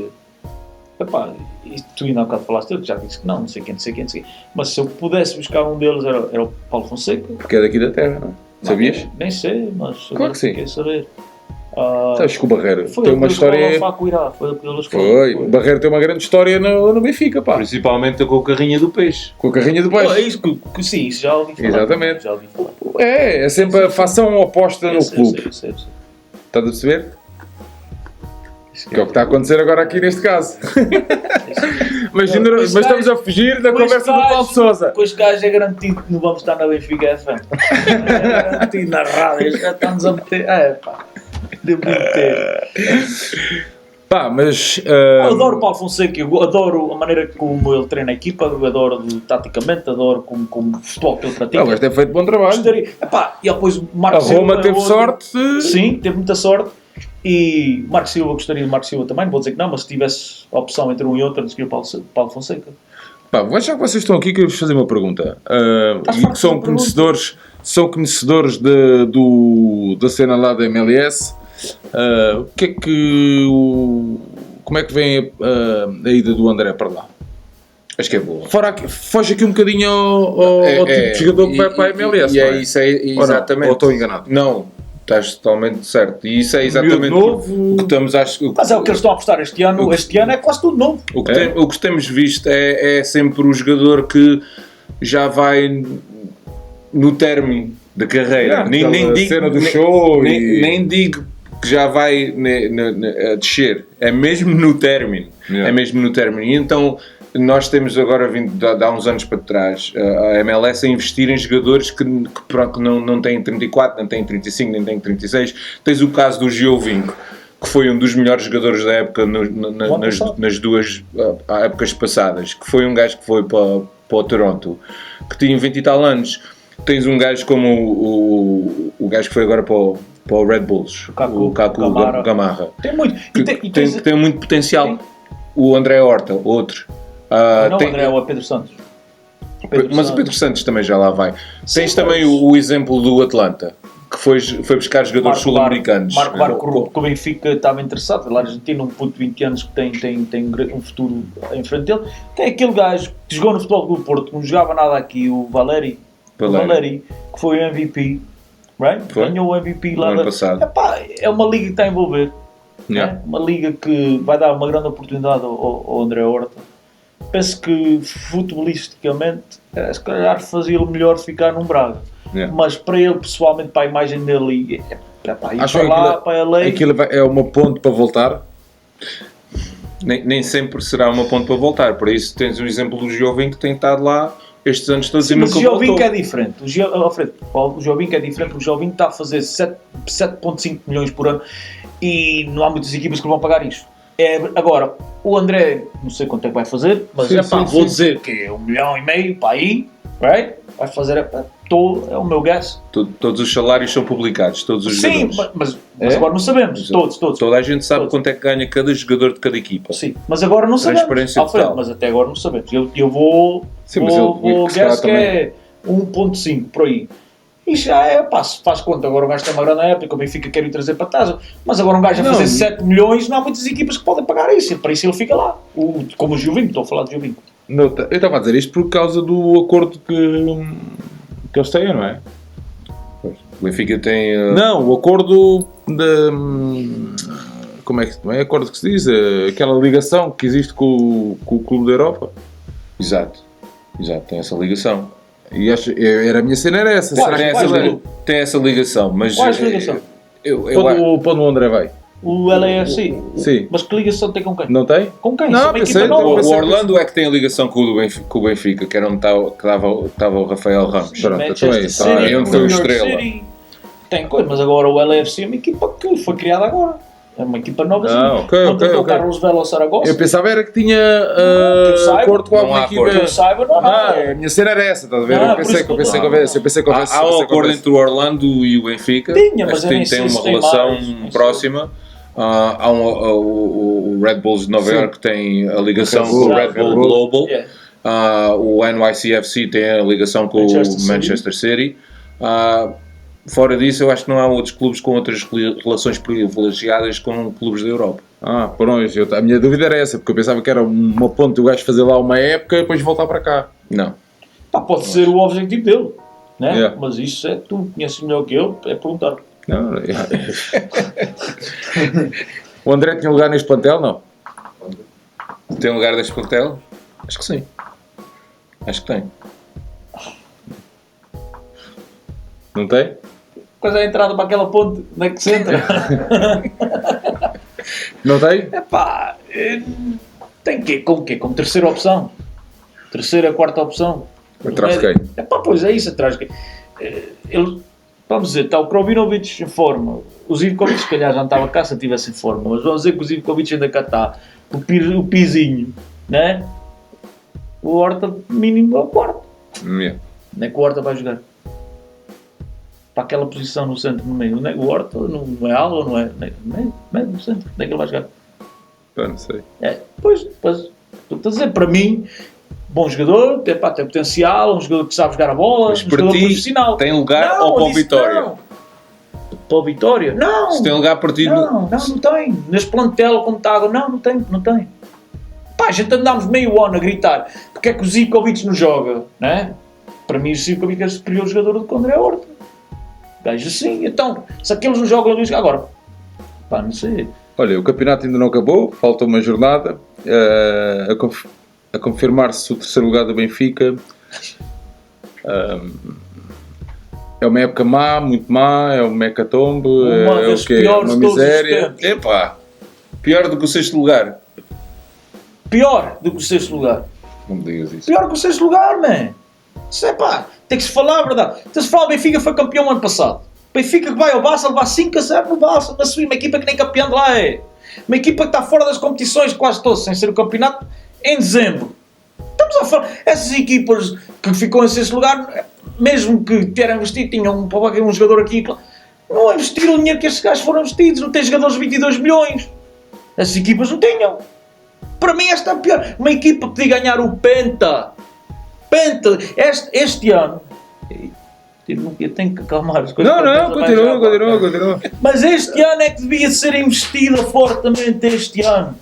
Epá, e tu ainda há bocado falaste, eu já disse que não sei quem. Mas se eu pudesse buscar um deles era o Paulo Fonseca. Porque é daqui da terra, não é? Sabias? Nem sei, mas Claro que sim. quer saber. Sabes que o Barreiro Foi tem ele uma que escolheu história. o Faco Irá, foi ele que ele escolheu. Foi, o Barreiro tem uma grande história no Benfica, pá. Principalmente com a carrinha do peixe. Com a carrinha de É baixo. isso que sim, isso já ouvi falar. Exatamente. Já ouvi falar. É sempre a fação oposta no clube. Eu sei. Estás a perceber? Que é o que está a acontecer agora aqui neste caso. mas estamos a fugir da conversa do Paulo Sousa. Com este gajo é garantido que não vamos estar na Benfica FM. É garantido na rádio, já estamos a meter. Pá, devo meter. Pá, mas... Eu adoro o Paulo Fonseca, eu adoro a maneira como ele treina a equipa, eu adoro taticamente, adoro como o futebol que ele pratica. mas tem feito bom trabalho. Gostaria. E depois o A Marco Silva Roma é teve outro. sorte. Sim, teve muita sorte. E Marco Silva, gostaria de Marco Silva também, não vou dizer que não, mas se tivesse a opção entre um e outro, escolhi o Paulo Fonseca. Pá, já que vocês estão aqui, quero-vos fazer uma pergunta. Estás E farto que são de perguntas? conhecedores da cena lá da MLS. O que é que como é que vem a ida do André para lá? Acho que é boa. Foge aqui um bocadinho ao tipo de jogador que vai para a MLS. E não é isso, é Ou não? exatamente. Ou estou enganado? Não, estás totalmente certo. E isso é exatamente novo. o que estamos Mas é o que eles estão a apostar este ano. Este ano é quase tudo novo. o que temos visto é sempre o jogador que já vai no término da carreira. Aquela cena do show nem digo que já vai a descer. É mesmo no término. Yeah. É mesmo no término. E então nós temos agora vindo de há uns anos para trás a MLS a investir em jogadores que não têm 34, não têm 35, nem têm 36. Tens o caso do Giovinco, que foi um dos melhores jogadores da época nas duas épocas passadas, que foi um gajo que foi para o Toronto, que tinha 20 e tal anos. Tens um gajo como o gajo que foi agora para o Red Bulls, o Kaku Gamarra, Tem muito. que tem muito potencial. O André Horta, outro. André é o Pedro Santos. Mas o Pedro Santos também já lá vai. Sim, Tens também o exemplo do Atlanta, que foi buscar jogadores sul-americanos. Marco Barco, que o Benfica estava interessado. Lá na Argentina, um puto de 20 anos que tem um futuro em frente dele. Tem aquele gajo que jogou no Futebol do Porto, que não jogava nada aqui, o Valeri, que foi o MVP. Right? Ganhou o MVP lá ano passado. É uma liga que está a envolver. Yeah. É uma liga que vai dar uma grande oportunidade ao André Horta. penso que futebolisticamente se calhar fazia-lhe melhor ficar num Braga. Mas para ele pessoalmente, para a imagem dele, ir para lá, para a lei. Aquilo é uma ponte para voltar? Nem sempre será uma ponte para voltar. Por isso tens o exemplo do Giovinco que tem estado lá estes anos todos. Sim, e mas nunca o Giovinco voltou. é diferente. O Giovinco é diferente porque o Giovinco está a fazer 7,5 milhões por ano e não há muitas equipas que lhe vão pagar isto. Agora, o André, não sei quanto é que vai fazer, mas vou dizer que é 1,5 milhão para aí, right? Vai fazer, é o meu guess. Todos os salários são publicados, todos os jogadores. Sim, mas agora não sabemos, todos. Toda a gente sabe quanto é que ganha cada jogador de cada equipa. Sim, mas agora não sabemos. Transparência total. Mas até agora não sabemos. Eu vou guess que é 1,5 por aí. E já faz conta, agora o gajo tem uma grande época, o Benfica quer ir trazer para trás, mas agora um gajo a fazer 7 milhões, não há muitas equipas que podem pagar isso, para isso ele fica lá. Como o Giovinco, estou a falar de Giovinco. Não, eu estava a dizer isto por causa do acordo que eles têm, não é? O Benfica tem... Não, o acordo como é que não é acordo que se diz? Aquela ligação que existe com o Clube da Europa. Exato, tem essa ligação. E a minha cena era essa. Tem essa ligação, mas... Qual é a ligação? Quando o André vai? O LAFC? Sim. Mas que ligação tem com quem? Não tem? Com quem? Não, equipa O nova. Orlando é que tem a ligação com o Benfica, que era onde estava o Rafael Ramos. Pronto, Manchester City, onde foi o New York Estrela. City. Tem coisa, mas agora o LAFC é uma equipa que foi criada agora. É uma equipa nova. Ok. O Carlos Vela Saragossa. Eu pensava era que tinha acordo com alguma equipa. Que eu saiba, não. A minha cena era essa, estás a ver? Eu pensei que houvesse. Há um acordo entre o Orlando e o Benfica. Mas tem uma relação próxima. Há o Red Bulls de Nova York tem a ligação com o Red Bull Global. O NYCFC tem a ligação com o Manchester City. Fora disso, eu acho que não há outros clubes com outras relações privilegiadas com clubes da Europa. Pois, a minha dúvida era essa, porque eu pensava que era uma ponte o gajo fazer lá uma época e depois voltar para cá. Não. Pode ser o objetivo dele, né? Mas isso tu conheces melhor que eu, é perguntar. Não. O André tinha lugar neste plantel, não? Tem lugar neste plantel? Acho que sim. Acho que tem. Não tem? Quando é a entrada para aquela ponte, onde é que se entra? Não tem? Tem quê? Como quê? Como terceira opção? Terceira, quarta opção? Atrás de quem? Pois é isso, atrás de quem? Vamos dizer, está o Krovinovic em forma. O Zivkovic, se calhar, já não estava cá se estivesse em forma, mas vamos dizer que o Zivkovic ainda cá está. O Pizinho, né? O Horta, mínimo, é o quarto. Não é que o Horta vai jogar? Para aquela posição no centro, no meio. Não é o Horta, não é ala, não é no centro. Onde é que ele vai jogar? Não sei. Pois, estou a dizer, para mim, bom jogador, tem potencial, um jogador que sabe jogar a bola, mas um jogador profissional. Tem lugar ou para o Vitória? Não. Para o Vitória? Não! Se tem lugar partido... Não tem. Neste plantel, como está agora, não tem. A gente andámos meio ano a gritar porque é que o Zivkovic não joga, né? Para mim o Zivkovic é o superior jogador do que o André Horta. Gajo assim, então, se aqueles não jogam, ele diz agora. Não sei. Olha, o campeonato ainda não acabou, falta uma jornada a confirmar-se o terceiro lugar do Benfica. É uma época má, muito má, é uma hecatombe, é o quê? Uma miséria. Pior do que o sexto lugar. Pior do que o sexto lugar. Não me digas isso. Pior que o sexto lugar, man. Isso tem que se falar a verdade. Então se fala, o Benfica foi campeão ano passado. O Benfica que vai ao Barça, levar 5-0 no Barça, na sua uma equipa que nem campeão de lá é. Uma equipa que está fora das competições quase todas, sem ser o campeonato, em dezembro. Estamos a falar, essas equipas que ficam em sexto lugar, mesmo que terem investido, tinham um jogador aqui, não investiram o dinheiro que estes gajos foram investidos, não tem jogadores de 22 milhões. Essas equipas não tinham. Para mim esta é a pior. Uma equipa podia ganhar o Penta. Este ano. Eu tenho que acalmar as coisas. Não, continua. Mas este ano é que devia ser investida fortemente este ano.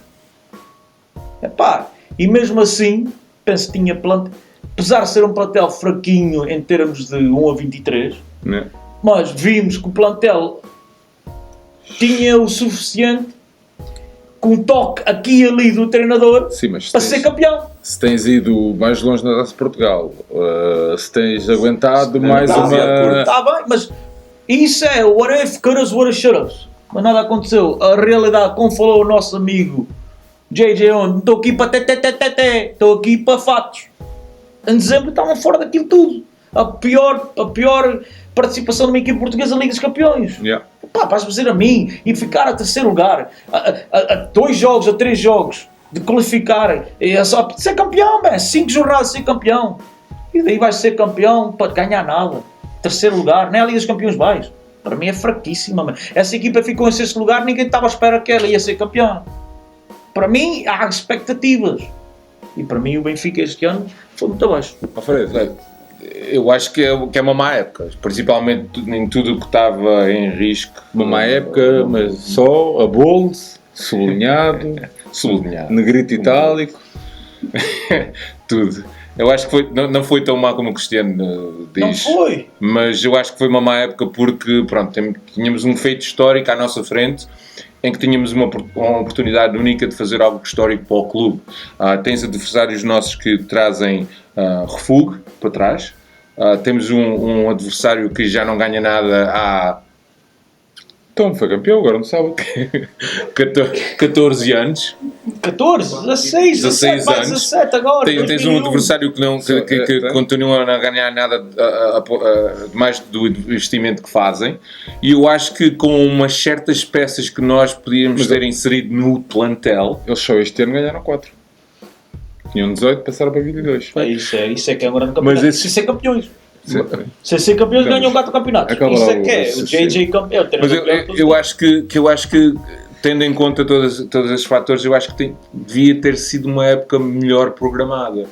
E mesmo assim, penso que tinha plantel, apesar de ser um plantel fraquinho em termos de 1 a 23, mas vimos que o plantel tinha o suficiente com um toque aqui e ali do treinador, Sim, mas para ser campeão. se tens ido mais longe na Taça de Portugal, se tens aguentado mais uma... Está bem, mas isso é what if, couldas, wouldas, shouldas. Mas nada aconteceu. A realidade, como falou o nosso amigo JJ Onde, estou aqui para estou aqui para fatos. Em dezembro estavam fora daquilo tudo. A pior participação de uma equipe portuguesa na Liga dos Campeões. Yeah. Pá, vais-me dizer a mim e ficar a terceiro lugar, a 2 jogos, a 3 jogos de qualificarem, é só de ser campeão, 5 jornadas de ser campeão. E daí vais ser campeão para ganhar nada. Terceiro lugar, nem a Liga dos Campeões vais. Para mim é fraquíssima. Man. Essa equipa ficou em sexto lugar, ninguém estava à espera que ela ia ser campeã. Para mim há expectativas. E para mim o Benfica este ano foi muito abaixo. Eu acho que é uma má época, principalmente em tudo o que estava em risco. Uma má época, mas só a bold, sublinhado, negrito itálico. Tudo. Eu acho que não foi tão má como o Cristiano diz. Não foi. Mas eu acho que foi uma má época porque, pronto, tínhamos um feito histórico à nossa frente em que tínhamos uma oportunidade única de fazer algo histórico para o clube. Tens adversários nossos que trazem refúgio para trás. Temos um adversário que já não ganha nada há... Então, foi campeão agora no sábado. 14 anos. 14? 16, 17, mais 17 agora. Tens um adversário que continua a não ganhar nada mais do investimento que fazem. E eu acho que com umas certas peças que nós podíamos ter inserido no plantel... Eles só este ano ganharam 4. Tinham 18, passaram para 22. Isso é que é um grande campeonato. Mas se ser campeões. Sim. Se ser campeões ganham 4 campeonatos. Isso é que é. O JJ campeão. Mas eu acho que tendo em conta todos esses fatores, eu acho que devia ter sido uma época melhor programada.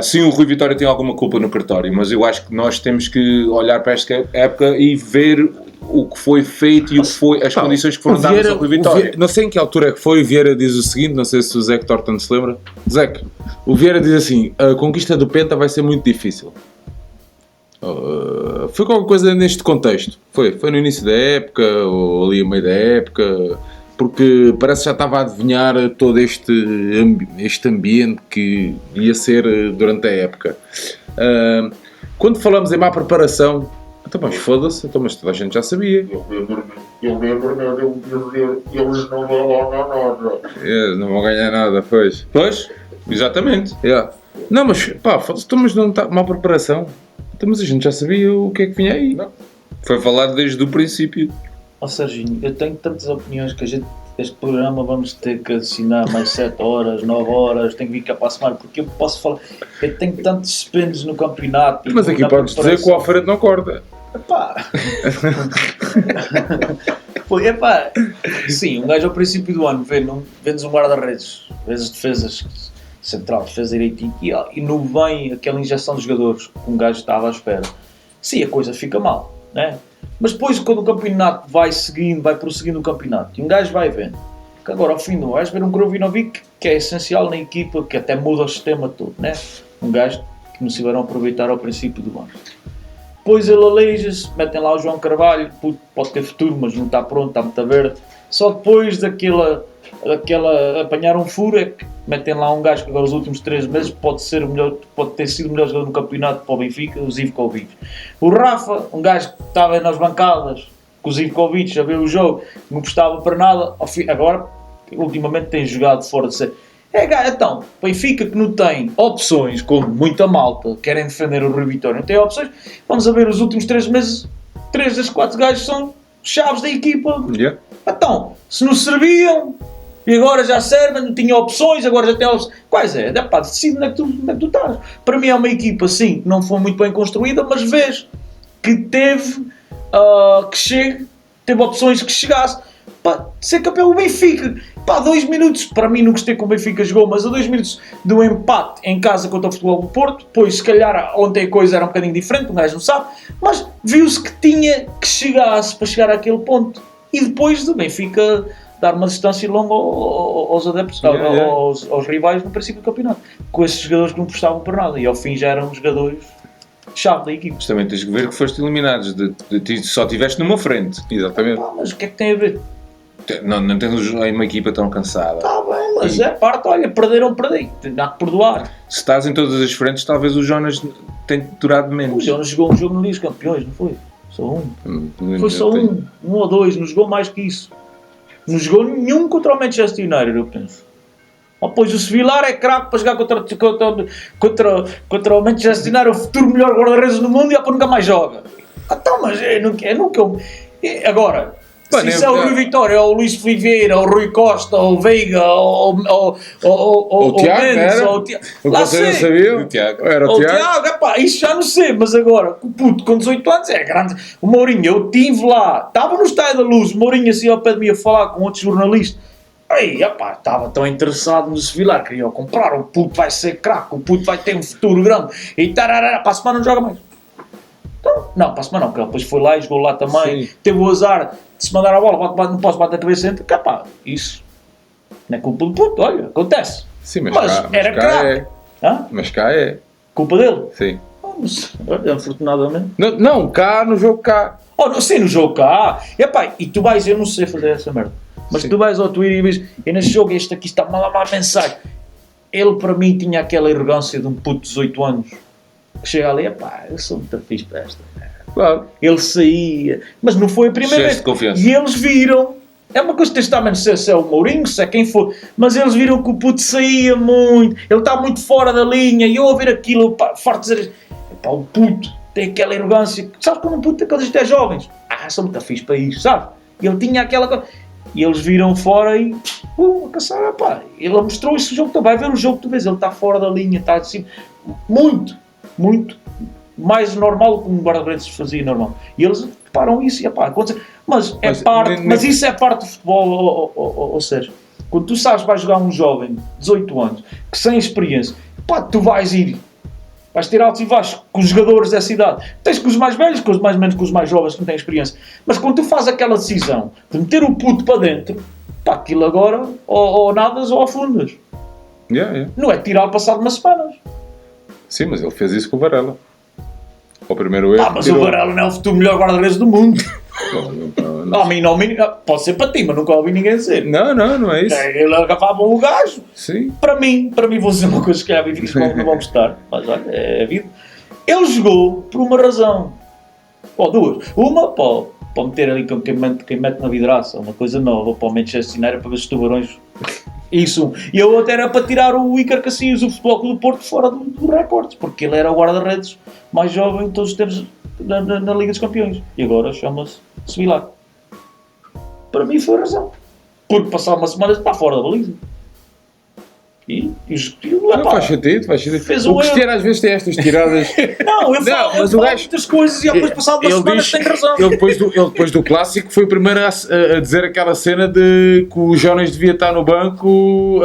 Sim, o Rui Vitória tem alguma culpa no cartório, mas eu acho que nós temos que olhar para esta época e ver o que foi feito e o que foi, as condições que foram dadas ao Rui Vitória. Não sei em que altura é que foi, o Vieira diz o seguinte, não sei se o Zé Torton se lembra. Zé, o Vieira diz assim, a conquista do Penta vai ser muito difícil. Foi qualquer coisa neste contexto. Foi no início da época, ou ali a meio da época, porque parece que já estava a adivinhar todo este ambiente que ia ser durante a época. Quando falamos em má preparação, então, mas foda-se, então, mas toda a gente já sabia. Eu lembro-me de dizer, eles não ganham nada. Não vão ganhar nada, pois. Pois, exatamente. Yeah. Não, mas pá, foda-se, então, mas não está má preparação. Então, mas a gente já sabia o que é que vinha aí. Não. Foi falado desde o princípio. Serginho, eu tenho tantas opiniões que este programa vamos ter que assinar mais 7 horas, 9 horas, tenho que vir cá para a semana, porque eu posso falar, eu tenho tantos suspensos no campeonato. Mas aqui podes dizer que o Alfredo não corta. Epá. Sim, um gajo ao princípio do ano vende-nos um guarda-redes, vês as defesas, central, defesa direitinho, e não vem aquela injeção de jogadores que um gajo estava à espera. Sim, a coisa fica mal, né? Mas depois, quando o campeonato vai prosseguindo o campeonato, e um gajo vai vendo que agora ao fim do ano vais ver um Grovinovic que é essencial na equipa, que até muda o sistema todo, né? Um gajo que não se souberam aproveitar ao princípio do ano. Depois ele aleija-se, metem lá o João Carvalho, pode ter futuro, mas não está pronto, está muito verde. Só depois daquela apanhar um furo é que metem lá um gajo que agora os últimos 3 meses pode ter sido o melhor jogador no campeonato para o Benfica, o Zivkovic. O Rafa, um gajo que estava nas bancadas com o Zivkovic a ver o jogo, não prestava para nada, agora ultimamente tem jogado fora de série. Então, Benfica que não tem opções, como muita malta, querem defender o Rui Vitória, não tem opções, vamos a ver os últimos 3 meses, 3 das 4 gajos são chaves da equipa. Yeah. Então, se não serviam, e agora já servem, não tinha opções, agora já tem opções. Quais é? Decide onde é que tu estás. Para mim é uma equipa, sim, que não foi muito bem construída, mas vês que teve teve opções que chegasse. Ser campeão o Benfica. 2 minutos, para mim não gostei que o Benfica jogou, mas a 2 minutos do empate em casa contra o Futebol do Porto, pois se calhar ontem a coisa era um bocadinho diferente, um gajo não sabe, mas viu-se que tinha que chegasse para chegar àquele ponto. E depois do Benfica dar uma distância longa aos adeptos, aos rivais no princípio do campeonato, com esses jogadores que não prestavam para nada, e ao fim já eram jogadores chave da equipe. Mas também tens que ver que foste eliminados, só estiveste numa frente. Exatamente. Mas o que é que tem a ver? Não tens uma equipa tão cansada. Está bem, mas é parte, olha, perderam, perdi. Há que perdoar. Se estás em todas as frentes, talvez o Jonas tenha durado O menos. Jonas jogou um jogo no Liga dos Campeões, não foi? Só um. Foi só um ou dois, não jogou mais que isso. Não jogou nenhum contra o Manchester United, eu penso. Pois o Sevillar é craque para jogar contra o Manchester United, o futuro melhor guarda-redes do mundo, e depois nunca mais joga. Então, mas nunca. Agora, se isso é o Rui Vitória, ou o Luís Filipe Vieira, ou o Rui Costa, ou o Veiga, ou o Tiago, Mendes, ou o Tiago. Lá sei. O Tiago. Era o Tiago. Epá, isso já não sei, mas agora, o puto com 18 anos é grande. O Mourinho, eu estive lá, estava no Estádio da Luz, o Mourinho assim ao pé de mim a falar com outros jornalistas. Ei, epá, estava tão interessado no Sevillar, queria comprar, o puto vai ser craque, o puto vai ter um futuro grande. E tarará, para a semana não joga mais. Então, não, para a semana não, porque ele depois foi lá e jogou lá também. Sim. Teve o azar de se mandar a bola, não posso bater a cabeça dentro. Epá, isso não é culpa do puto, olha, acontece. Sim, mas era craque. Mas cá é. Culpa dele? Sim. Olha, afortunadamente. Não, cá no jogo cá. Sim, no jogo cá. Epá, e tu vais, eu não sei fazer essa merda. Mas tu vais ao Twitter e dizes, e neste jogo este aqui está mal a mensagem. Ele para mim tinha aquela arrogância de um puto de 18 anos que chega ali, epá, eu sou muito fixe para esta. Claro. Ele saía, mas não foi a primeira vez. E eles viram, é uma coisa que tens de estar, se é o Mourinho, se é quem for, mas eles viram que o puto saía muito, ele está muito fora da linha, e eu a ver aquilo, farto de dizer, epá, o puto tem aquela arrogância, sabes quando um puto tem coisas até jovens, sou muito fixe para isto, sabe? Ele tinha aquela coisa. E eles viram fora e a caçar, pá. Ele mostrou esse jogo, tu vai ver o jogo, tu vês, ele está fora da linha, está assim, muito mais normal do que um guarda-redes fazia normal. E eles param isso e acontece. Mas isso é parte do futebol, ou seja, quando tu sabes que vais jogar um jovem de 18 anos, que sem experiência, tu vais ter altos e baixos com os jogadores dessa idade. Tens com os mais velhos, com os mais menos, com os mais jovens que não têm experiência. Mas quando tu fazes aquela decisão de meter o puto para dentro, aquilo agora ou nadas ou afundas. Não é tirá-lo passado umas semanas. Sim, mas ele fez isso com o Varela. O primeiro erro. Mas o Varela não é o futuro melhor guarda-redes do mundo. Não, pode ser para ti, mas nunca ouvi ninguém dizer. Não é isso. Ele agafava o gajo. Sim. Para mim vou dizer uma coisa que já vi que não vão gostar, mas olha, é a vida. Ele jogou por uma razão, ou duas. Uma, para meter ali quem mete na vidraça, uma coisa nova, para o Manchester United, para ver os tubarões. Isso. E a outra era para tirar o Iker Casillas, o Futebol Clube do Porto, fora do recorde, porque ele era o guarda-redes mais jovem de todos os tempos na Liga dos Campeões. E agora chama-se Sevillar. Para mim foi a razão. Porque passar uma semana está fora da baliza. Não faz sentido. O Cristiano às vezes tem estas tiradas. Ele fala muitas coisas e depois passado uma semana tem razão. Ele depois do clássico foi o primeiro a dizer aquela cena de que o Jonas devia estar no banco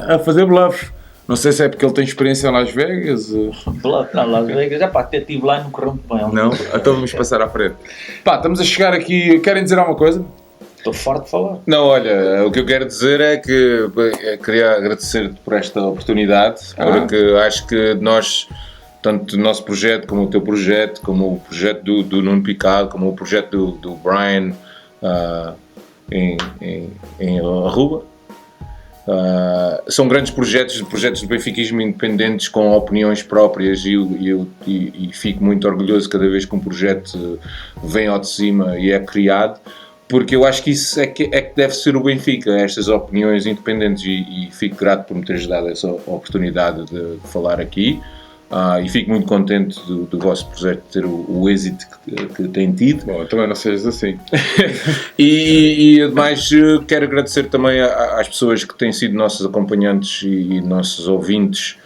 a fazer bluff. Não sei se é porque ele tem experiência em Las Vegas. Las Vegas, até estive lá e não correu muito bem. Não? Então vamos passar à frente. Estamos a chegar aqui. Querem dizer alguma coisa? Estou farto de falar. Não, olha, o que eu quero dizer é que queria agradecer-te por esta oportunidade, porque acho que nós, tanto o nosso projeto, como o teu projeto, como o projeto do Nuno Picado, como o projeto do Brian em Aruba, são grandes projetos de benfiquismo independentes com opiniões próprias e fico muito orgulhoso cada vez que um projeto vem ao de cima e é criado, porque eu acho que isso é que deve ser o Benfica, estas opiniões independentes, e fico grato por me teres dado essa oportunidade de falar aqui, e fico muito contente do vosso projeto ter o êxito que tem tido. Bom, também não sejas assim. e ademais quero agradecer também às pessoas que têm sido nossos acompanhantes e nossos ouvintes,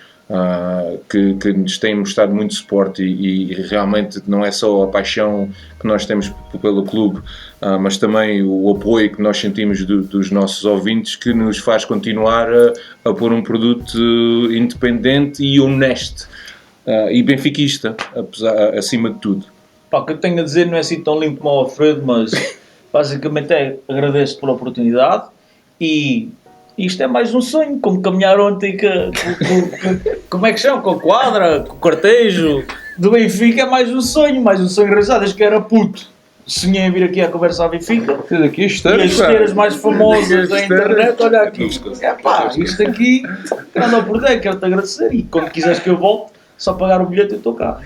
que nos têm mostrado muito suporte e realmente não é só a paixão que nós temos pelo clube, mas também o apoio que nós sentimos dos nossos ouvintes, que nos faz continuar a pôr um produto independente e honesto e benfiquista, acima de tudo. O que eu tenho a dizer não é assim tão limpo como o Alfredo, mas basicamente agradeço pela oportunidade e isto é mais um sonho, como caminhar ontem como é que chama? Com a quadra, com o cortejo do Benfica, é mais um sonho realizado, desde que era puto. sonhei em vir aqui à conversa à Benfica. Tens aqui E as esteiras mais famosas da internet, olha aqui. É pá, isto aqui, anda por dentro, quero-te agradecer. E quando quiseres que eu volte, só pagar o bilhete eu estou cá.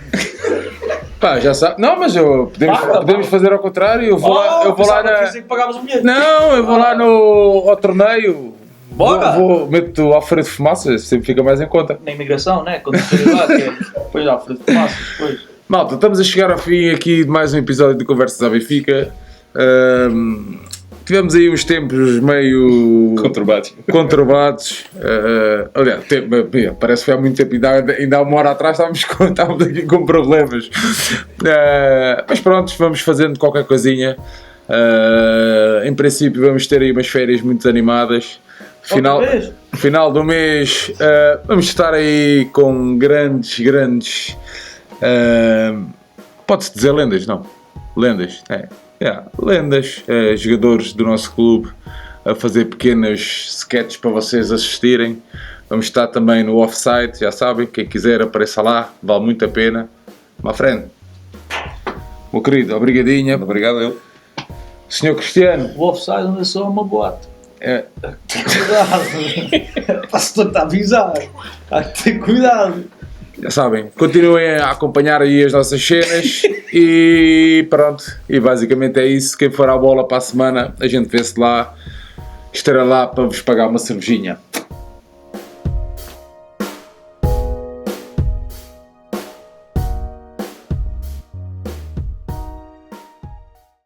Pá, já sabe. Não, mas podemos fazer ao contrário. Eu vou lá na. Que pagavas o bilhete. Não, eu vou lá ao torneio. Bora! Meto Alfredo Fumaça, sempre fica mais em conta. Na imigração, né? Quando estou lá, que é depois Alfredo Fumaça, depois. Malta, estamos a chegar ao fim aqui de mais um episódio de Conversas à Benfica. Tivemos aí uns tempos meio conturbados. Aliás, parece que foi há muito tempo, ainda há uma hora atrás estávamos aqui com problemas. Mas pronto, vamos fazendo qualquer coisinha. Em princípio vamos ter aí umas férias muito animadas. Final do mês vamos estar aí com grandes pode-se dizer lendas, não? Lendas, lendas, jogadores do nosso clube a fazer pequenos sketches para vocês assistirem. Vamos estar também no Offside, já sabem, quem quiser apareça lá, vale muito a pena. My friend, meu querido, obrigadinha. Obrigado eu. Senhor Cristiano. O Offside anda só uma boate. Cuidado, pastor está a avisar. Há que ter cuidado. Já sabem, continuem a acompanhar aí as nossas cenas e pronto. E basicamente é isso. Quem for à bola para a semana, a gente vê-se lá. Estará lá para vos pagar uma cervejinha.